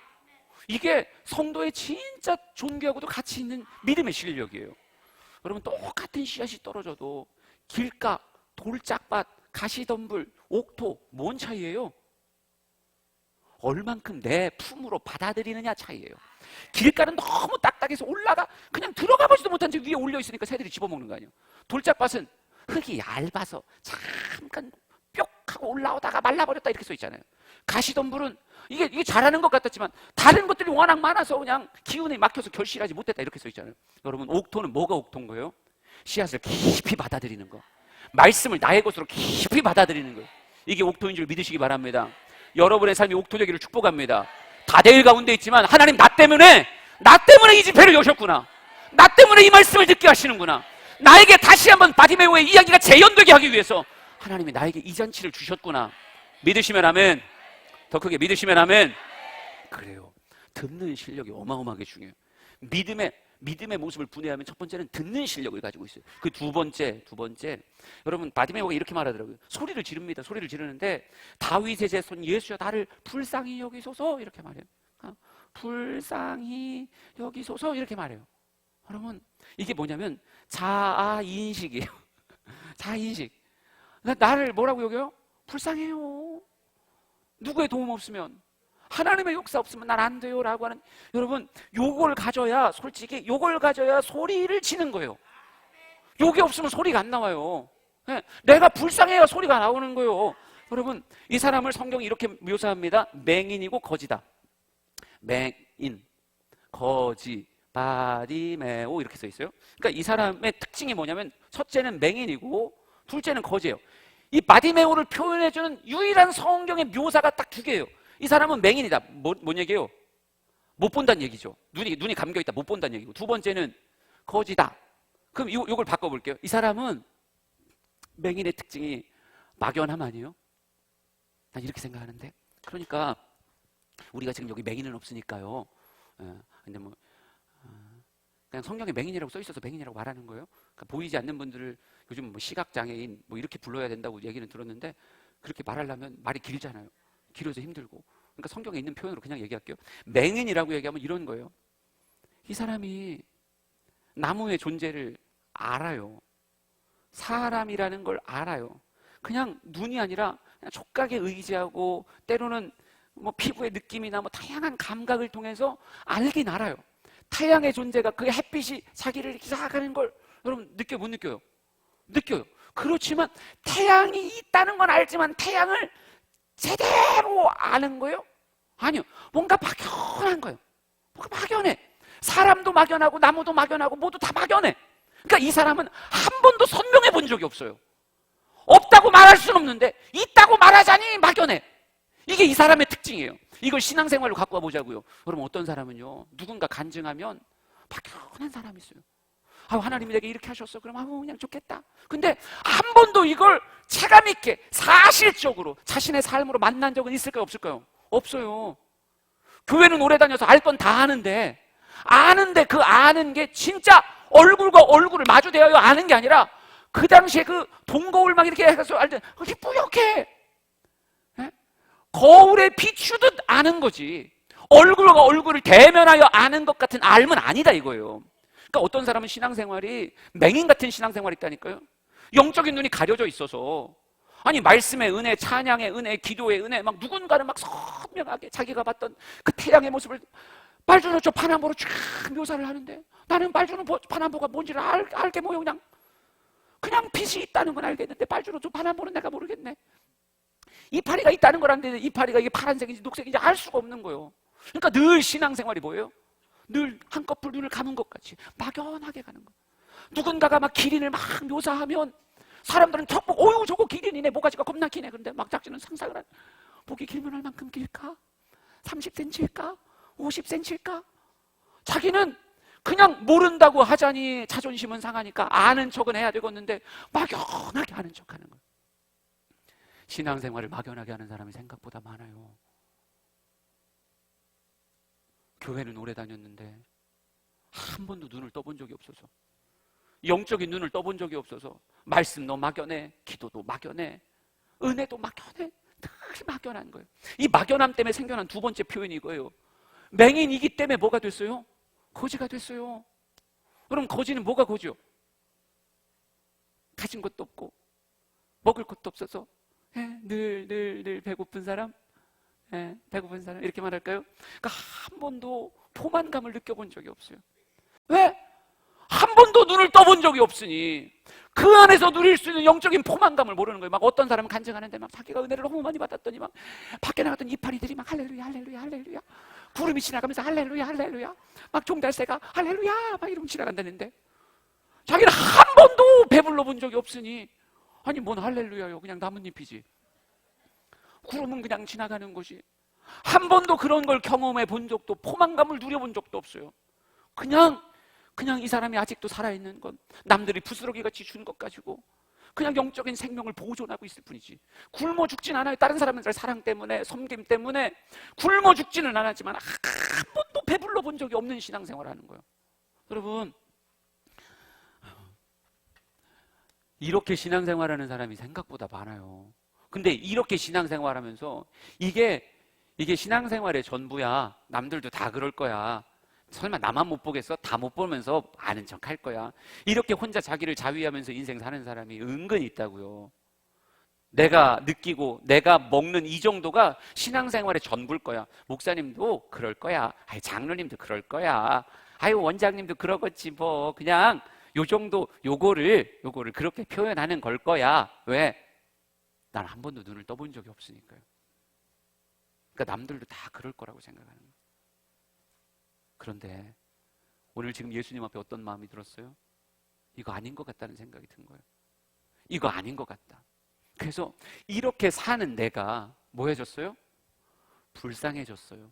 Speaker 1: 이게 성도의 진짜 존귀하고도 가치 있는 믿음의 실력이에요. 여러분, 똑같은 씨앗이 떨어져도 길가, 돌짝밭, 가시덤불, 옥토, 뭔 차이예요? 얼만큼 내 품으로 받아들이느냐 차이예요. 길가는 너무 딱딱해서 올라가 그냥 들어가 보지도 못한 채 위에 올려 있으니까 새들이 집어먹는 거 아니에요. 돌짝밭은 흙이 얇아서 잠깐 뿅 하고 올라오다가 말라버렸다 이렇게 써 있잖아요. 가시덤불은 이게 잘하는 것 같았지만 다른 것들이 워낙 많아서 그냥 기운에 막혀서 결실하지 못했다 이렇게 써 있잖아요. 여러분, 옥토는 뭐가 옥토인 거예요? 씨앗을 깊이 받아들이는 거, 말씀을 나의 것으로 깊이 받아들이는 거예요. 이게 옥토인 줄 믿으시기 바랍니다. 여러분의 삶이 옥토 되기를 축복합니다. 다대일 가운데 있지만 하나님, 나 때문에 이 집회를 여셨구나. 나 때문에 이 말씀을 듣게 하시는구나. 나에게 다시 한번 바디메오의 이야기가 재현되게 하기 위해서 하나님이 나에게 이 잔치를 주셨구나. 믿으시면 아멘. 더 크게 믿으시면 아멘. 그래요. 듣는 실력이 어마어마하게 중요해요. 믿음의 모습을 분해하면 첫 번째는 듣는 실력을 가지고 있어요. 그 두 번째, 여러분, 바디메오가 이렇게 말하더라고요. 소리를 지릅니다. 소리를 지르는데 다윗의 자손 예수여 나를 불쌍히 여기소서 이렇게 말해요. 불쌍히 여기소서 이렇게 말해요. 여러분, 이게 뭐냐면 자아인식이에요. 자아인식. 나를 뭐라고 여겨요? 불쌍해요. 누구의 도움 없으면, 하나님의 역사 없으면 난 안 돼요 라고 하는, 여러분, 요걸 가져야, 솔직히 요걸 가져야 소리를 치는 거예요. 요게 없으면 소리가 안 나와요. 내가 불쌍해야 소리가 나오는 거예요. 여러분, 이 사람을 성경이 이렇게 묘사합니다. 맹인이고 거지다. 맹인, 거지, 바디메오 이렇게 써 있어요. 그러니까 이 사람의 특징이 뭐냐면, 첫째는 맹인이고 둘째는 거지예요. 이 바디메오를 표현해주는 유일한 성경의 묘사가 딱 두 개예요. 이 사람은 맹인이다. 뭔 얘기예요? 못 본다는 얘기죠. 눈이 감겨있다. 못 본다는 얘기고. 두 번째는 거지다. 그럼 요걸 바꿔볼게요. 이 사람은 맹인의 특징이 막연함 아니에요? 난 이렇게 생각하는데. 그러니까 우리가 지금 여기 맹인은 없으니까요. 근데 뭐 그냥 성경에 맹인이라고 써 있어서 맹인이라고 말하는 거예요. 그러니까 보이지 않는 분들을 요즘 뭐 시각장애인 뭐 이렇게 불러야 된다고 얘기는 들었는데, 그렇게 말하려면 말이 길잖아요. 길어서 힘들고. 그러니까 성경에 있는 표현으로 그냥 얘기할게요. 맹인이라고 얘기하면 이런 거예요. 이 사람이 나무의 존재를 알아요. 사람이라는 걸 알아요. 그냥 눈이 아니라 그냥 촉각에 의지하고, 때로는 뭐 피부의 느낌이나 뭐 다양한 감각을 통해서 알긴 알아요. 태양의 존재가, 그 햇빛이 자기를 이렇게 시작하는 걸 여러분 느껴요? 못 느껴요? 느껴요. 그렇지만 태양이 있다는 건 알지만 태양을 제대로 아는 거예요? 아니요. 뭔가 막연한 거예요. 뭔가 막연해. 사람도 막연하고 나무도 막연하고 모두 다 막연해. 그러니까 이 사람은 한 번도 선명해 본 적이 없어요. 없다고 말할 수는 없는데 있다고 말하자니 막연해. 이게 이 사람의 특징이에요. 이걸 신앙생활로 갖고 와보자고요. 여러분, 어떤 사람은요, 누군가 간증하면 막연한 사람이 있어요. 하나님이 내게 이렇게 하셨어. 그럼 그냥 좋겠다. 근데 한 번도 이걸 체감 있게 사실적으로 자신의 삶으로 만난 적은 있을까요? 없을까요? 없어요. 교회는 오래 다녀서 알 건 다 아는데 그 아는 게 진짜 얼굴과 얼굴을 마주대하여 아는 게 아니라, 그 당시에 그 동거울 막 이렇게 해서 알 때 이렇게 뿌옇게 거울에 비추듯 아는 거지, 얼굴과 얼굴을 대면하여 아는 것 같은 알면 아니다 이거예요. 그러니까 어떤 사람은 신앙생활이 맹인 같은 신앙생활이 있다니까요. 영적인 눈이 가려져 있어서, 아니 말씀의 은혜, 찬양의 은혜, 기도의 은혜, 막 누군가는 막 선명하게 자기가 봤던 그 태양의 모습을
Speaker 2: 빨주노초 파남보로 쫙 묘사를 하는데 나는 빨주노 파남보가 뭔지를 알게 뭐요. 그냥 빛이 있다는 건 알겠는데 빨주노초 파남보는 내가 모르겠네. 이파리가 있다는 걸 아는데 이파리가 이게 파란색인지 녹색인지 알 수가 없는 거예요. 그러니까 늘 신앙생활이 뭐예요? 늘 한꺼풀 눈을 감은 것 같이 막연하게 가는 거예요. 누군가가 막 기린을 막 묘사하면 사람들은 턱 보고 어휴 저거 기린이네, 모가지가 겁나 기네. 그런데 막 작지는 상상을 하는, 목이 길면 얼만큼 길까? 30cm일까? 50cm일까? 자기는 그냥 모른다고 하자니 자존심은 상하니까 아는 척은 해야 되겠는데 막연하게 아는 척하는 거예요. 신앙생활을 막연하게 하는 사람이 생각보다 많아요. 교회는 오래 다녔는데 한 번도 눈을 떠본 적이 없어서, 영적인 눈을 떠본 적이 없어서 말씀도 막연해, 기도도 막연해, 은혜도 막연해, 늘 막연한 거예요. 이 막연함 때문에 생겨난 두 번째 표현이 이거예요. 맹인이기 때문에 뭐가 됐어요? 거지가 됐어요. 그럼 거지는 뭐가 거지요? 가진 것도 없고 먹을 것도 없어서 늘 배고픈 사람, 배고픈 사람 이렇게 말할까요? 그러니까 한 번도 포만감을 느껴본 적이 없어요. 왜? 한 번도 눈을 떠본 적이 없으니 그 안에서 누릴 수 있는 영적인 포만감을 모르는 거예요. 막 어떤 사람은 간증하는데 막 자기가 은혜를 너무 많이 받았더니 막 밖에 나갔던 이파리들이 막 할렐루야 할렐루야 할렐루야, 구름이 지나가면서 할렐루야 할렐루야, 막 종달새가 할렐루야 막 이러고 지나간다는데 자기는 한 번도 배불러 본 적이 없으니 아니 뭔 할렐루야요, 그냥 나뭇잎이지. 구름은 그냥 지나가는 것이, 한 번도 그런 걸 경험해 본 적도, 포만감을 누려본 적도 없어요. 그냥 이 사람이 아직도 살아있는 건 남들이 부스러기 같이 준 것 가지고 그냥 영적인 생명을 보존하고 있을 뿐이지 굶어 죽진 않아요. 다른 사람들의 사랑 때문에, 섬김 때문에 굶어 죽지는 않았지만 한 번도 배불러 본 적이 없는 신앙생활을 하는 거예요. 여러분, 이렇게 신앙생활하는 사람이 생각보다 많아요. 근데 이렇게 신앙생활하면서 이게 신앙생활의 전부야, 남들도 다 그럴 거야, 설마 나만 못 보겠어? 다 못 보면서 아는 척 할 거야, 이렇게 혼자 자기를 자위하면서 인생 사는 사람이 은근히 있다고요. 내가 느끼고 내가 먹는 이 정도가 신앙생활의 전부일 거야. 목사님도 그럴 거야, 아이 장로님도 그럴 거야, 아유 원장님도 그러겠지 뭐, 그냥 요 정도 요거를 그렇게 표현하는 걸 거야. 왜? 난 한 번도 눈을 떠본 적이 없으니까요. 그러니까 남들도 다 그럴 거라고 생각하는 거예요. 그런데 오늘 지금 예수님 앞에 어떤 마음이 들었어요? 이거 아닌 것 같다는 생각이 든 거예요. 이거 아닌 것 같다. 그래서 이렇게 사는 내가 뭐 해졌어요? 불쌍해졌어요.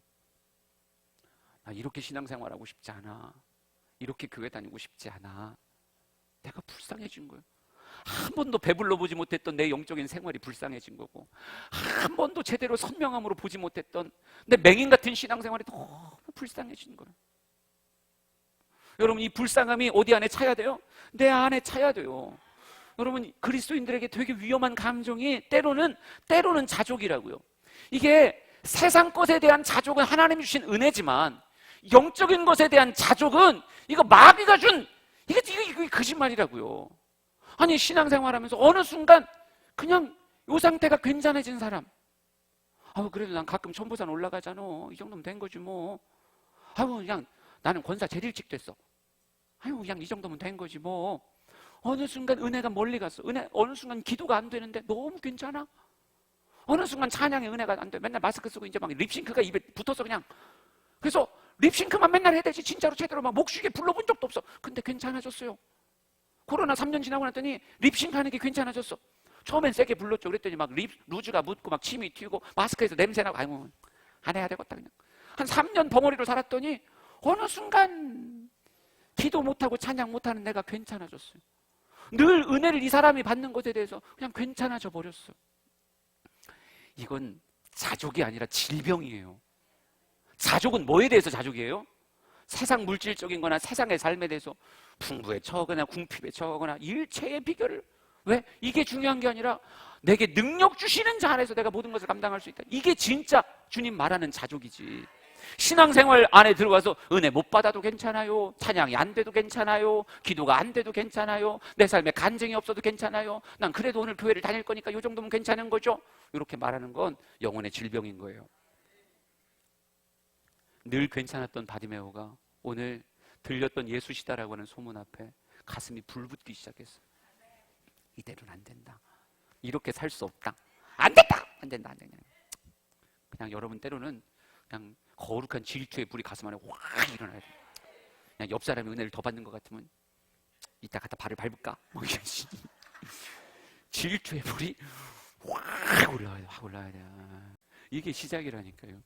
Speaker 2: 나 이렇게 신앙생활하고 싶지 않아. 이렇게 교회 다니고 싶지 않아. 내가 불쌍해진 거예요. 한 번도 배불러 보지 못했던 내 영적인 생활이 불쌍해진 거고, 한 번도 제대로 선명함으로 보지 못했던 내 맹인 같은 신앙생활이 너무 불쌍해진 거예요. 여러분, 이 불쌍함이 어디 안에 차야 돼요? 내 안에 차야 돼요. 여러분, 그리스도인들에게 되게 위험한 감정이 때로는 자족이라고요. 이게 세상 것에 대한 자족은 하나님이 주신 은혜지만 영적인 것에 대한 자족은 이거 마귀가 준 이게 거짓말이라고요. 아니, 신앙생활하면서 어느 순간 그냥 요 상태가 괜찮아진 사람, 그래도 난 가끔 천보산 올라가잖아, 이 정도면 된 거지 뭐, 그냥 나는 권사 제일 일찍 됐어, 그냥 이 정도면 된 거지 뭐. 어느 순간 은혜가 멀리 갔어. 어느 순간 기도가 안 되는데 너무 괜찮아. 어느 순간 찬양의 은혜가 안 돼. 맨날 마스크 쓰고 이제 막 립싱크가 입에 붙어서 그냥, 그래서 립싱크만 맨날 해야 되지 진짜로 제대로 막 목 쉬게 불러본 적도 없어. 근데 괜찮아졌어요. 코로나 3년 지나고 났더니 립싱크 하는 게 괜찮아졌어. 처음엔 세게 불렀죠. 그랬더니 막 루즈가 묻고 막 침이 튀고 마스크에서 냄새나고, 안 해야 되겠다 그냥. 한 3년 벙어리로 살았더니 어느 순간 기도 못하고 찬양 못하는 내가 괜찮아졌어요. 늘 은혜를 이 사람이 받는 것에 대해서 그냥 괜찮아져 버렸어. 이건 자족이 아니라 질병이에요. 자족은 뭐에 대해서 자족이에요? 세상 물질적인 거나 세상의 삶에 대해서 풍부에 처하거나 궁핍에 처하거나 일체의 비결을, 왜? 이게 중요한 게 아니라 내게 능력 주시는 자 안에서 내가 모든 것을 감당할 수 있다. 이게 진짜 주님 말하는 자족이지. 신앙생활 안에 들어가서 은혜 못 받아도 괜찮아요, 찬양이 안 돼도 괜찮아요, 기도가 안 돼도 괜찮아요, 내 삶에 간증이 없어도 괜찮아요, 난 그래도 오늘 교회를 다닐 거니까 이 정도면 괜찮은 거죠, 이렇게 말하는 건 영혼의 질병인 거예요. 늘 괜찮았던 바디메오가 오늘 들렸던 예수시다라고 하는 소문 앞에 가슴이 불붙기 시작했어요. 이대로는 안 된다. 이렇게 살 수 없다. 안 된다. 안 된다. 안 된다. 그냥 여러분 때로는 그냥 거룩한 질투의 불이 가슴 안에 확 일어나야 돼. 그냥 옆 사람이 은혜를 더 받는 것 같으면 이따 갖다 발을 밟을까? 뭐 이런 질투의 불이 확 올라와야 돼. 확 올라와야 돼. 이게 시작이라니까요.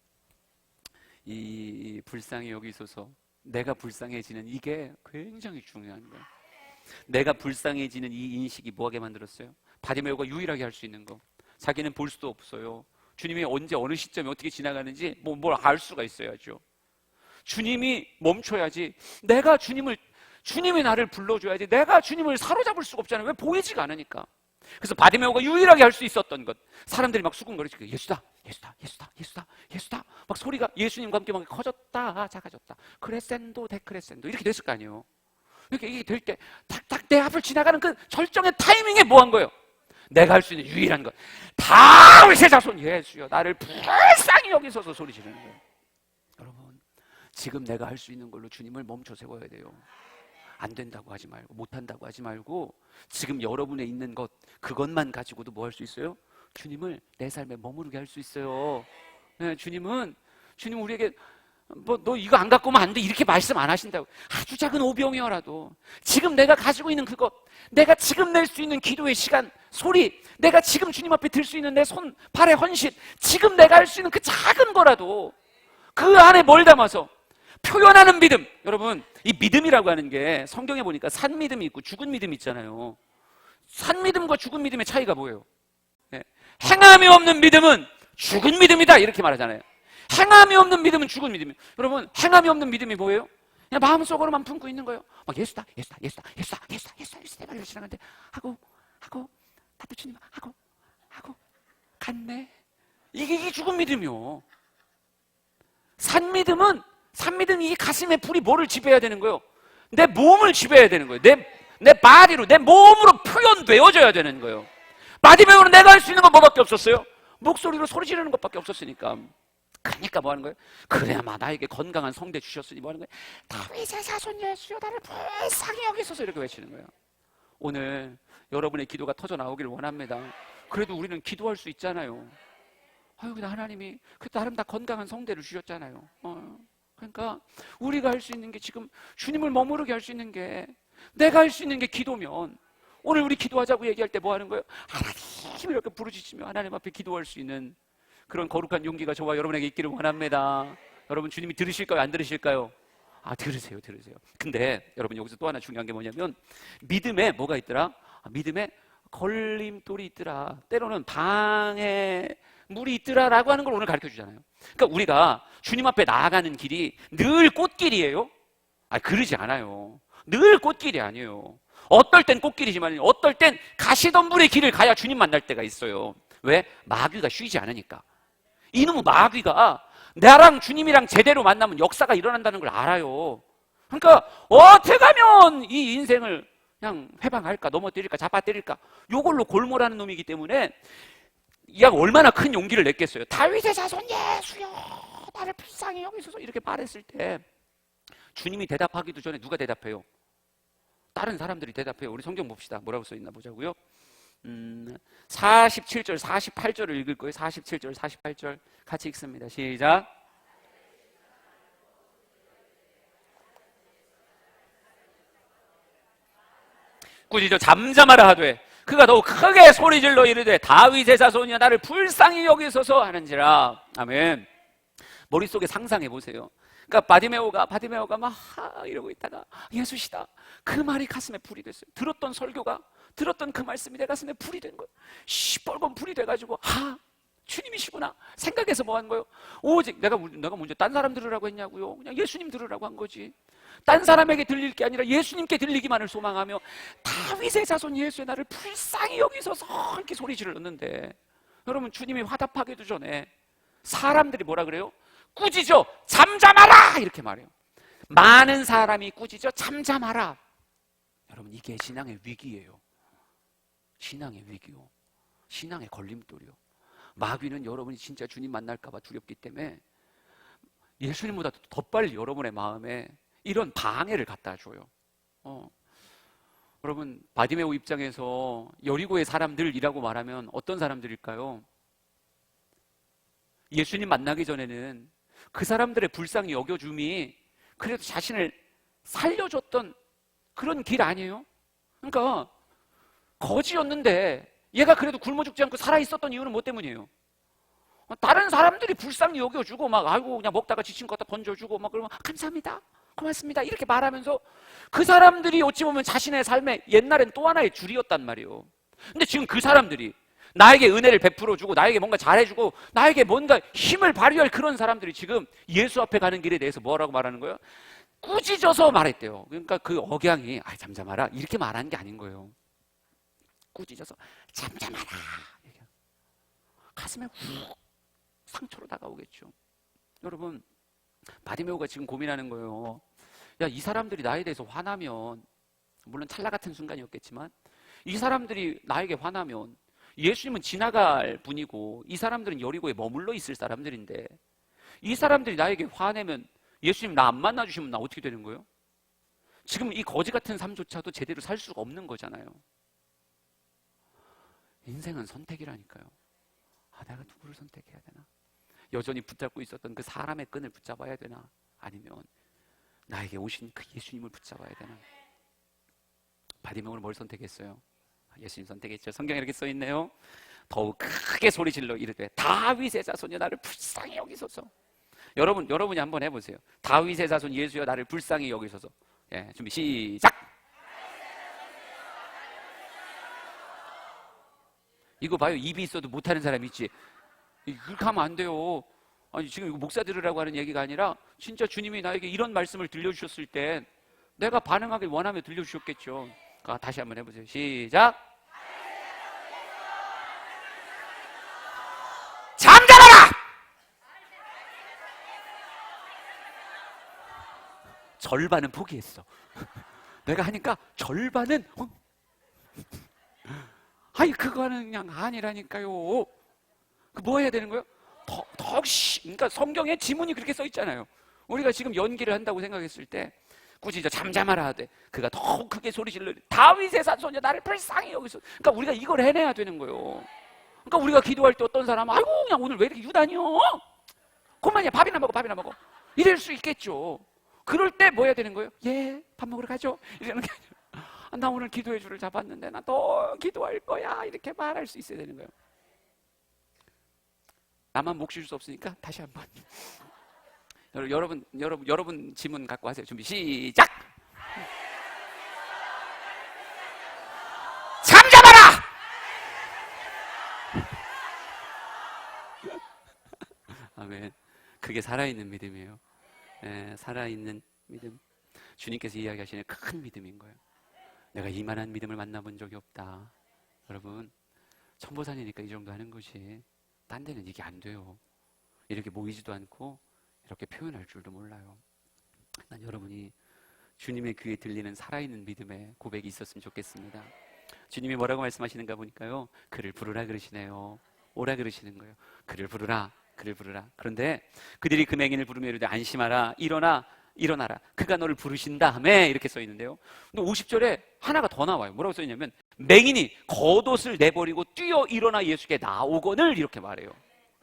Speaker 2: 이 불쌍히 여기 있어서 내가 불쌍해지는 이게 굉장히 중요한 거예요. 내가 불쌍해지는 이 인식이 뭐하게 만들었어요? 바디메오가 유일하게 할 수 있는 거. 자기는 볼 수도 없어요. 주님이 언제 어느 시점에 어떻게 지나가는지 뭘 알 수가 있어야죠. 주님이 멈춰야지. 내가 주님이 나를 불러줘야지. 내가 주님을 사로잡을 수가 없잖아요. 왜? 보이지가 않으니까. 그래서 바디메오가 유일하게 할 수 있었던 것. 사람들이 막 수군거리죠. 예수다, 예수다, 예수다, 예수다, 예수다. 막 소리가 예수님과 함께 막 커졌다, 작아졌다. 크레센도, 데크레센도 이렇게 됐을 거 아니에요. 이게 될 때 탁탁 내 앞을 지나가는 그 절정의 타이밍에 뭐 한 거예요? 내가 할 수 있는 유일한 것. 다윗의 자손 예수여 나를 불쌍히 여기소서 소리 지르는 거예요. 여러분, 지금 내가 할 수 있는 걸로 주님을 멈춰 세워야 돼요. 안 된다고 하지 말고, 못한다고 하지 말고, 지금 여러분에 있는 것, 그것만 가지고도 뭐 할 수 있어요? 주님을 내 삶에 머무르게 할 수 있어요. 네, 주님 우리에게 너 이거 안 갖고 오면 안 돼 이렇게 말씀 안 하신다고. 아주 작은 오병이어라도 지금 내가 가지고 있는 그것, 내가 지금 낼 수 있는 기도의 시간, 소리, 내가 지금 주님 앞에 들 수 있는 내 손, 발의 헌신, 지금 내가 할 수 있는 그 작은 거라도 그 안에 뭘 담아서 표현하는 믿음. 여러분, 이 믿음이라고 하는 게 성경에 보니까 산 믿음이 있고 죽은 믿음이 있잖아요. 산 믿음과 죽은 믿음의 차이가 뭐예요? 네. 행함이 없는 믿음은 죽은 믿음이다 이렇게 말하잖아요. 행함이 없는 믿음은 죽은 믿음이에요. 여러분, 행함이 없는 믿음이 뭐예요? 그냥 마음속으로만 품고 있는 거예요. 막 예수다, 예수다, 예수다, 예수다, 예수다, 예수다, 예수다 막 이렇게 지나가는데 하고 나도 주님 하고 갔네. 이게 죽은 믿음이요. 산 믿음이 이 가슴의 불이 뭐를 지배해야 되는 거예요? 내 몸을 지배해야 되는 거예요. 내 바디로, 내 몸으로 표현되어져야 되는 거예요. 바디메오는 내가 할 수 있는 건 뭐밖에 없었어요? 목소리로 소리 지르는 것밖에 없었으니까. 그러니까 뭐 하는 거예요? 그래야마 나에게 건강한 성대 주셨으니 뭐 하는 거예요? 다윗의 자손 예수여 나를 불쌍히 여기소서 이렇게 외치는 거예요. 오늘 여러분의 기도가 터져 나오기를 원합니다. 그래도 우리는 기도할 수 있잖아요. 아유, 근데 하나님이 나름 다 건강한 성대를 주셨잖아요. 그러니까 우리가 할 수 있는 게 지금 주님을 머무르게 할 수 있는 게, 내가 할 수 있는 게 기도면, 오늘 우리 기도하자고 얘기할 때 뭐 하는 거예요? 하나님 이렇게 부르짖으며 하나님 앞에 기도할 수 있는 그런 거룩한 용기가 저와 여러분에게 있기를 원합니다. 여러분, 주님이 들으실까요? 안 들으실까요? 들으세요. 근데 여러분, 여기서 또 하나 중요한 게 뭐냐면, 믿음에 뭐가 있더라? 믿음에 걸림돌이 있더라. 때로는 방해물이 있더라라고 하는 걸 오늘 가르쳐 주잖아요. 그러니까 우리가 주님 앞에 나아가는 길이 늘 꽃길이에요? 그러지 않아요. 늘 꽃길이 아니에요. 어떨 땐 꽃길이지만 어떨 땐 가시덤불의 길을 가야 주님 만날 때가 있어요. 왜? 마귀가 쉬지 않으니까. 이놈의 마귀가 나랑 주님이랑 제대로 만나면 역사가 일어난다는 걸 알아요. 그러니까 어떻게 하면 이 인생을 그냥 회방할까, 넘어뜨릴까, 잡아뜨릴까, 요걸로 골몰하는 놈이기 때문에 얘가 얼마나 큰 용기를 냈겠어요. 다윗의 자손 예수여 나를 불쌍히 여기소서 이렇게 말했을 때 주님이 대답하기도 전에 누가 대답해요? 다른 사람들이 대답해요. 우리 성경 봅시다. 뭐라고 써있나 보자고요. 47절, 48절을 읽을 거예요. 47절, 48절 같이 읽습니다. 시작. 꾸짖어 잠잠하라 하되 그가 더욱 크게 소리질러 이르되 다윗의 자손이여 나를 불쌍히 여기소서 하는지라. 아멘. 머릿속에 상상해 보세요. 그러니까 바디메오가 막 이러고 있다가 예수시다. 그 말이 가슴에 불이 됐어요. 들었던 설교가, 들었던 그 말씀이 내 가슴에 불이 된 거예요. 시뻘건 불이 돼가지고 주님이시구나 생각해서 뭐 한 거예요? 오직 내가 먼저 딴 사람 들으라고 했냐고요? 그냥 예수님 들으라고 한 거지. 딴 사람에게 들릴 게 아니라 예수님께 들리기만을 소망하며 다윗의 자손 예수의 나를 불쌍히 여기소서 이렇게 소리 질렀는데, 여러분, 주님이 화답하기도 전에 사람들이 뭐라 그래요? 꾸짖어 잠잠하라 이렇게 말해요. 많은 사람이 꾸짖어 잠잠하라. 여러분, 이게 신앙의 위기예요. 신앙의 위기요. 신앙의 걸림돌이요. 마귀는 여러분이 진짜 주님 만날까 봐 두렵기 때문에 예수님보다 더 빨리 여러분의 마음에 이런 방해를 갖다 줘요. 여러분, 바디메오 입장에서 여리고의 사람들이라고 말하면 어떤 사람들일까요? 예수님 만나기 전에는 그 사람들의 불쌍히 여겨줌이 그래도 자신을 살려줬던 그런 길 아니에요? 그러니까 거지였는데 얘가 그래도 굶어 죽지 않고 살아있었던 이유는 뭐 때문이에요? 다른 사람들이 불쌍히 여겨주고 막 아이고 그냥 먹다가 지친 거 갖다 던져주고 막 그러면 감사합니다, 고맙습니다 이렇게 말하면서 그 사람들이 어찌 보면 자신의 삶의 옛날엔 또 하나의 줄이었단 말이에요. 근데 지금 그 사람들이 나에게 은혜를 베풀어주고 나에게 뭔가 잘해주고 나에게 뭔가 힘을 발휘할 그런 사람들이 지금 예수 앞에 가는 길에 대해서 뭐라고 말하는 거예요? 꾸짖어서 말했대요. 그러니까 그 억양이 잠잠하라 이렇게 말하는 게 아닌 거예요. 꾸짖어서 잠잠하라, 가슴에 훅 상처로 다가오겠죠. 여러분, 바디메오가 지금 고민하는 거예요. 야, 이 사람들이 나에 대해서 화나면, 물론 찰나 같은 순간이었겠지만 이 사람들이 나에게 화나면 예수님은 지나갈 분이고 이 사람들은 여리고에 머물러 있을 사람들인데 이 사람들이 나에게 화내면 예수님 나 안 만나주시면 나 어떻게 되는 거예요? 지금 이 거지 같은 삶조차도 제대로 살 수가 없는 거잖아요. 인생은 선택이라니까요. 내가 누구를 선택해야 되나? 여전히 붙잡고 있었던 그 사람의 끈을 붙잡아야 되나? 아니면 나에게 오신 그 예수님을 붙잡아야 되나? 바디메오는 뭘 선택했어요? 예수님 선택했죠. 성경에 이렇게 써 있네요. 더욱 크게 소리질러 이르되 다윗의 자손이여 나를 불쌍히 여기소서. 여러분이 한번 해보세요. 다윗의 자손 예수여 나를 불쌍히 여기소서. 예, 준비 시작. 이거 봐요. 입이 있어도 못하는 사람 있지. 이렇게 하면 안 돼요. 아니 지금 이거 목사 들으라고 하는 얘기가 아니라 진짜 주님이 나에게 이런 말씀을 들려주셨을 때 내가 반응하길 원하며 들려주셨겠죠. 다시 한번 해보세요. 시작. 잠잠하라! 절반은 포기했어. 내가 하니까 절반은 아니 그거는 그냥 아니라니까요. 뭐 해야 되는 거예요? 그러니까 성경에 지문이 그렇게 써 있잖아요. 우리가 지금 연기를 한다고 생각했을 때 굳이 잠잠하라 하되 그가 더 크게 소리질러 다윗의 자손이여 나를 불쌍히 여기소. 그러니까 우리가 이걸 해내야 되는 거예요. 그러니까 우리가 기도할 때 어떤 사람은 아이고 그냥 오늘 왜 이렇게 유단이요? 그만이야 밥이나 먹어 이럴 수 있겠죠. 그럴 때 뭐 해야 되는 거예요? 예, 밥 먹으러 가죠. 이러는 게 아니라 나 오늘 기도의 줄을 잡았는데 나 더 기도할 거야 이렇게 말할 수 있어야 되는 거예요. 나만 목 쉴 수 없으니까 다시 한번 여러분 지문 갖고 하세요. 준비 시작. 잠잠하라. 아멘. 그게 살아있는 믿음이에요. 예, 살아있는 믿음. 주님께서 이야기하시는 큰 믿음인 거예요. 내가 이만한 믿음을 만나본 적이 없다. 여러분, 천보산이니까 이 정도 하는 것이 딴 데는 이게 안 돼요. 이렇게 모이지도 않고 이렇게 표현할 줄도 몰라요. 난 여러분이 주님의 귀에 들리는 살아있는 믿음의 고백이 있었으면 좋겠습니다. 주님이 뭐라고 말씀하시는가 보니까요. 그를 부르라 그러시네요. 오라 그러시는 거예요. 그를 부르라. 그런데 그들이 그 맹인을 부르며 이르되 안심하라. 일어나라. 그가 너를 부르신다 하며 이렇게 써 있는데요. 근데 50절에 하나가 더 나와요. 뭐라고 써 있냐면 맹인이 겉옷을 내버리고 뛰어 일어나 예수께 나오거늘 이렇게 말해요.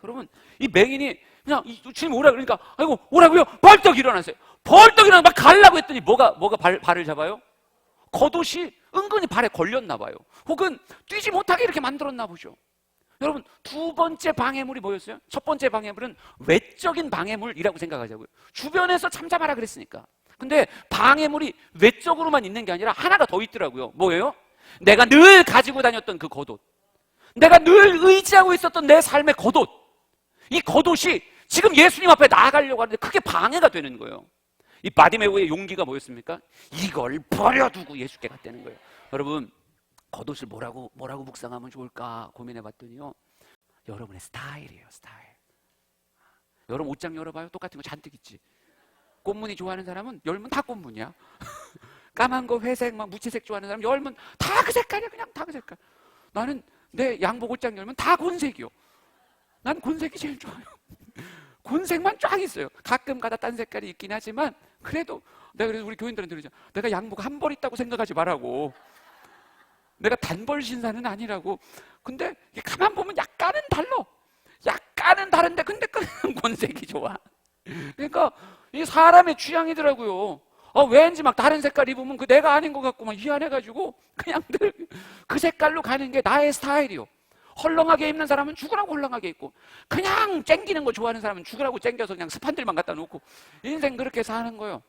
Speaker 2: 여러분, 이 맹인이 그냥 주님 오라 그러니까 아이고 오라고요. 벌떡 일어나세요. 벌떡 일어나 막 가려고 했더니 뭐가 발을 잡아요? 겉옷이 은근히 발에 걸렸나 봐요. 혹은 뛰지 못하게 이렇게 만들었나 보죠. 여러분, 두 번째 방해물이 뭐였어요? 첫 번째 방해물은 외적인 방해물이라고 생각하자고요. 주변에서 참잡하라 그랬으니까. 근데 방해물이 외적으로만 있는 게 아니라 하나가 더 있더라고요. 뭐예요? 내가 늘 가지고 다녔던 그 겉옷, 내가 늘 의지하고 있었던 내 삶의 겉옷, 이 겉옷이 지금 예수님 앞에 나아가려고 하는데 그게 방해가 되는 거예요. 이 바디메오의 용기가 뭐였습니까? 이걸 버려두고 예수께 갔다는 거예요. 여러분, 겉옷을 뭐라고 묵상하면 좋을까 고민해봤더니요, 여러분의 스타일이에요. 스타일. 여러분 옷장 열어봐요. 똑같은 거 잔뜩 있지. 꽃무늬 좋아하는 사람은 열면 다 꽃무늬야. 까만 거, 회색, 막 무채색 좋아하는 사람 열면 다 그 색깔이야. 그냥 다 그 색깔. 나는 내 양복 옷장 열면 다 곤색이요. 난 곤색이 제일 좋아요. 곤색만 쫙 있어요. 가끔 가다 딴 색깔이 있긴 하지만 그래도 내가 그래서 우리 교인들한테 그러죠. 내가 양복 한 벌 있다고 생각하지 말라고. 내가 단벌 신사는 아니라고. 근데 이게 가만 보면 약간은 달라. 약간은 다른데 근데 곤색이 좋아. 그러니까 이 사람의 취향이더라고요. 왠지 막 다른 색깔 입으면 그 내가 아닌 것 같고 막 희한해가지고 그냥 늘 그 색깔로 가는 게 나의 스타일이요. 헐렁하게 입는 사람은 죽으라고 헐렁하게 입고, 그냥 쨍기는 거 좋아하는 사람은 죽으라고 쨍겨서 그냥 스판들만 갖다 놓고 인생 그렇게 사는 거예요.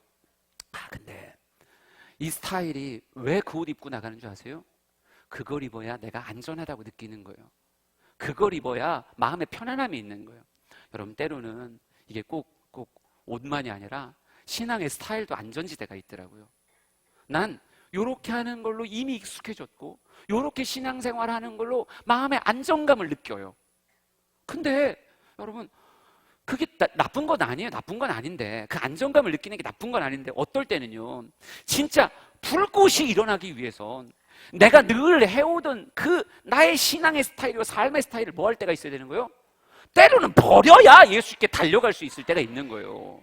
Speaker 2: 근데 이 스타일이 왜 그 옷 입고 나가는 줄 아세요? 그걸 입어야 내가 안전하다고 느끼는 거예요. 그걸 입어야 마음에 편안함이 있는 거예요. 여러분, 때로는 이게 꼭 옷만이 아니라 신앙의 스타일도 안전지대가 있더라고요. 난 요렇게 하는 걸로 이미 익숙해졌고 요렇게 신앙생활하는 걸로 마음의 안정감을 느껴요. 근데 여러분, 그게 나쁜 건 아니에요. 나쁜 건 아닌데, 그 안정감을 느끼는 게 나쁜 건 아닌데, 어떨 때는요, 진짜 불꽃이 일어나기 위해선 내가 늘 해오던 그 나의 신앙의 스타일이고 삶의 스타일을 뭐 할 때가 있어야 되는 거예요? 때로는 버려야 예수님께 달려갈 수 있을 때가 있는 거예요.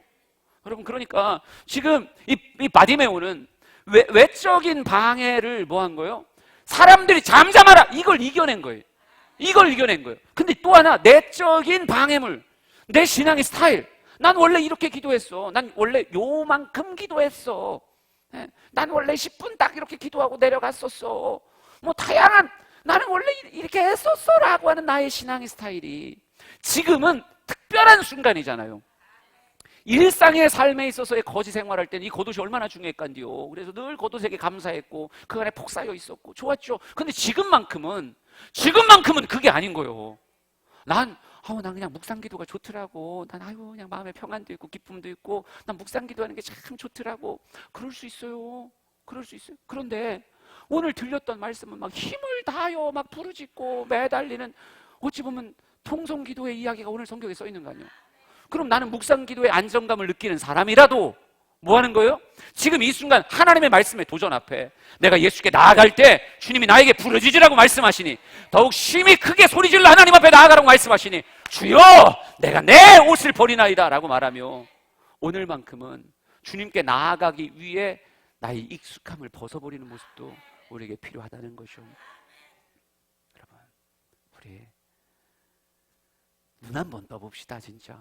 Speaker 2: 여러분, 그러니까 지금 이 바디메오는 외적인 방해를 뭐 한 거예요? 사람들이 잠잠하라! 이걸 이겨낸 거예요. 이걸 이겨낸 거예요. 근데 또 하나, 내적인 방해물. 내 신앙의 스타일. 난 원래 이렇게 기도했어. 난 원래 요만큼 기도했어. 난 원래 10분 딱 이렇게 기도하고 내려갔었어. 뭐 다양한, 나는 원래 이렇게 했었어 라고 하는 나의 신앙의 스타일이 지금은 특별한 순간이잖아요. 일상의 삶에 있어서의 거지 생활할 때는 이 겉옷이 얼마나 중요했간디요. 그래서 늘 겉옷에게 감사했고 그 안에 폭 쌓여 있었고 좋았죠. 근데 지금만큼은 그게 아닌 거예요. 난 그냥 묵상 기도가 좋더라고. 난 그냥 마음에 평안도 있고 기쁨도 있고 난 묵상 기도하는 게 참 좋더라고. 그럴 수 있어요. 그럴 수 있어요. 그런데 오늘 들렸던 말씀은 막 힘을 다하여 막 부르짖고 매달리는, 어찌 보면 통성 기도의 이야기가 오늘 성경에 써 있는 거 아니에요. 그럼 나는 묵상 기도의 안정감을 느끼는 사람이라도 뭐 하는 거예요? 지금 이 순간 하나님의 말씀의 도전 앞에 내가 예수께 나아갈 때 주님이 나에게 부르짖으라고 말씀하시니, 더욱 심히 크게 소리질러 하나님 앞에 나아가라고 말씀하시니, 주여 내가 내 옷을 버리나이다 라고 말하며 오늘만큼은 주님께 나아가기 위해 나의 익숙함을 벗어버리는 모습도 우리에게 필요하다는 것이죠. 여러분, 우리 눈 한번 떠봅시다. 진짜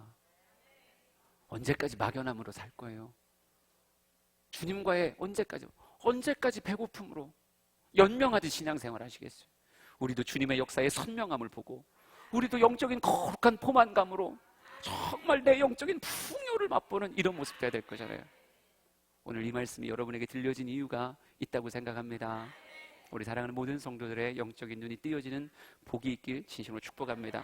Speaker 2: 언제까지 막연함으로 살 거예요? 주님과의 언제까지 배고픔으로 연명하듯 신앙생활 하시겠어요? 우리도 주님의 역사의 선명함을 보고 우리도 영적인 거룩한 포만감으로 정말 내 영적인 풍요를 맛보는 이런 모습 돼야 될 거잖아요. 오늘 이 말씀이 여러분에게 들려진 이유가 있다고 생각합니다. 우리 사랑하는 모든 성도들의 영적인 눈이 띄어지는 복이 있길 진심으로 축복합니다.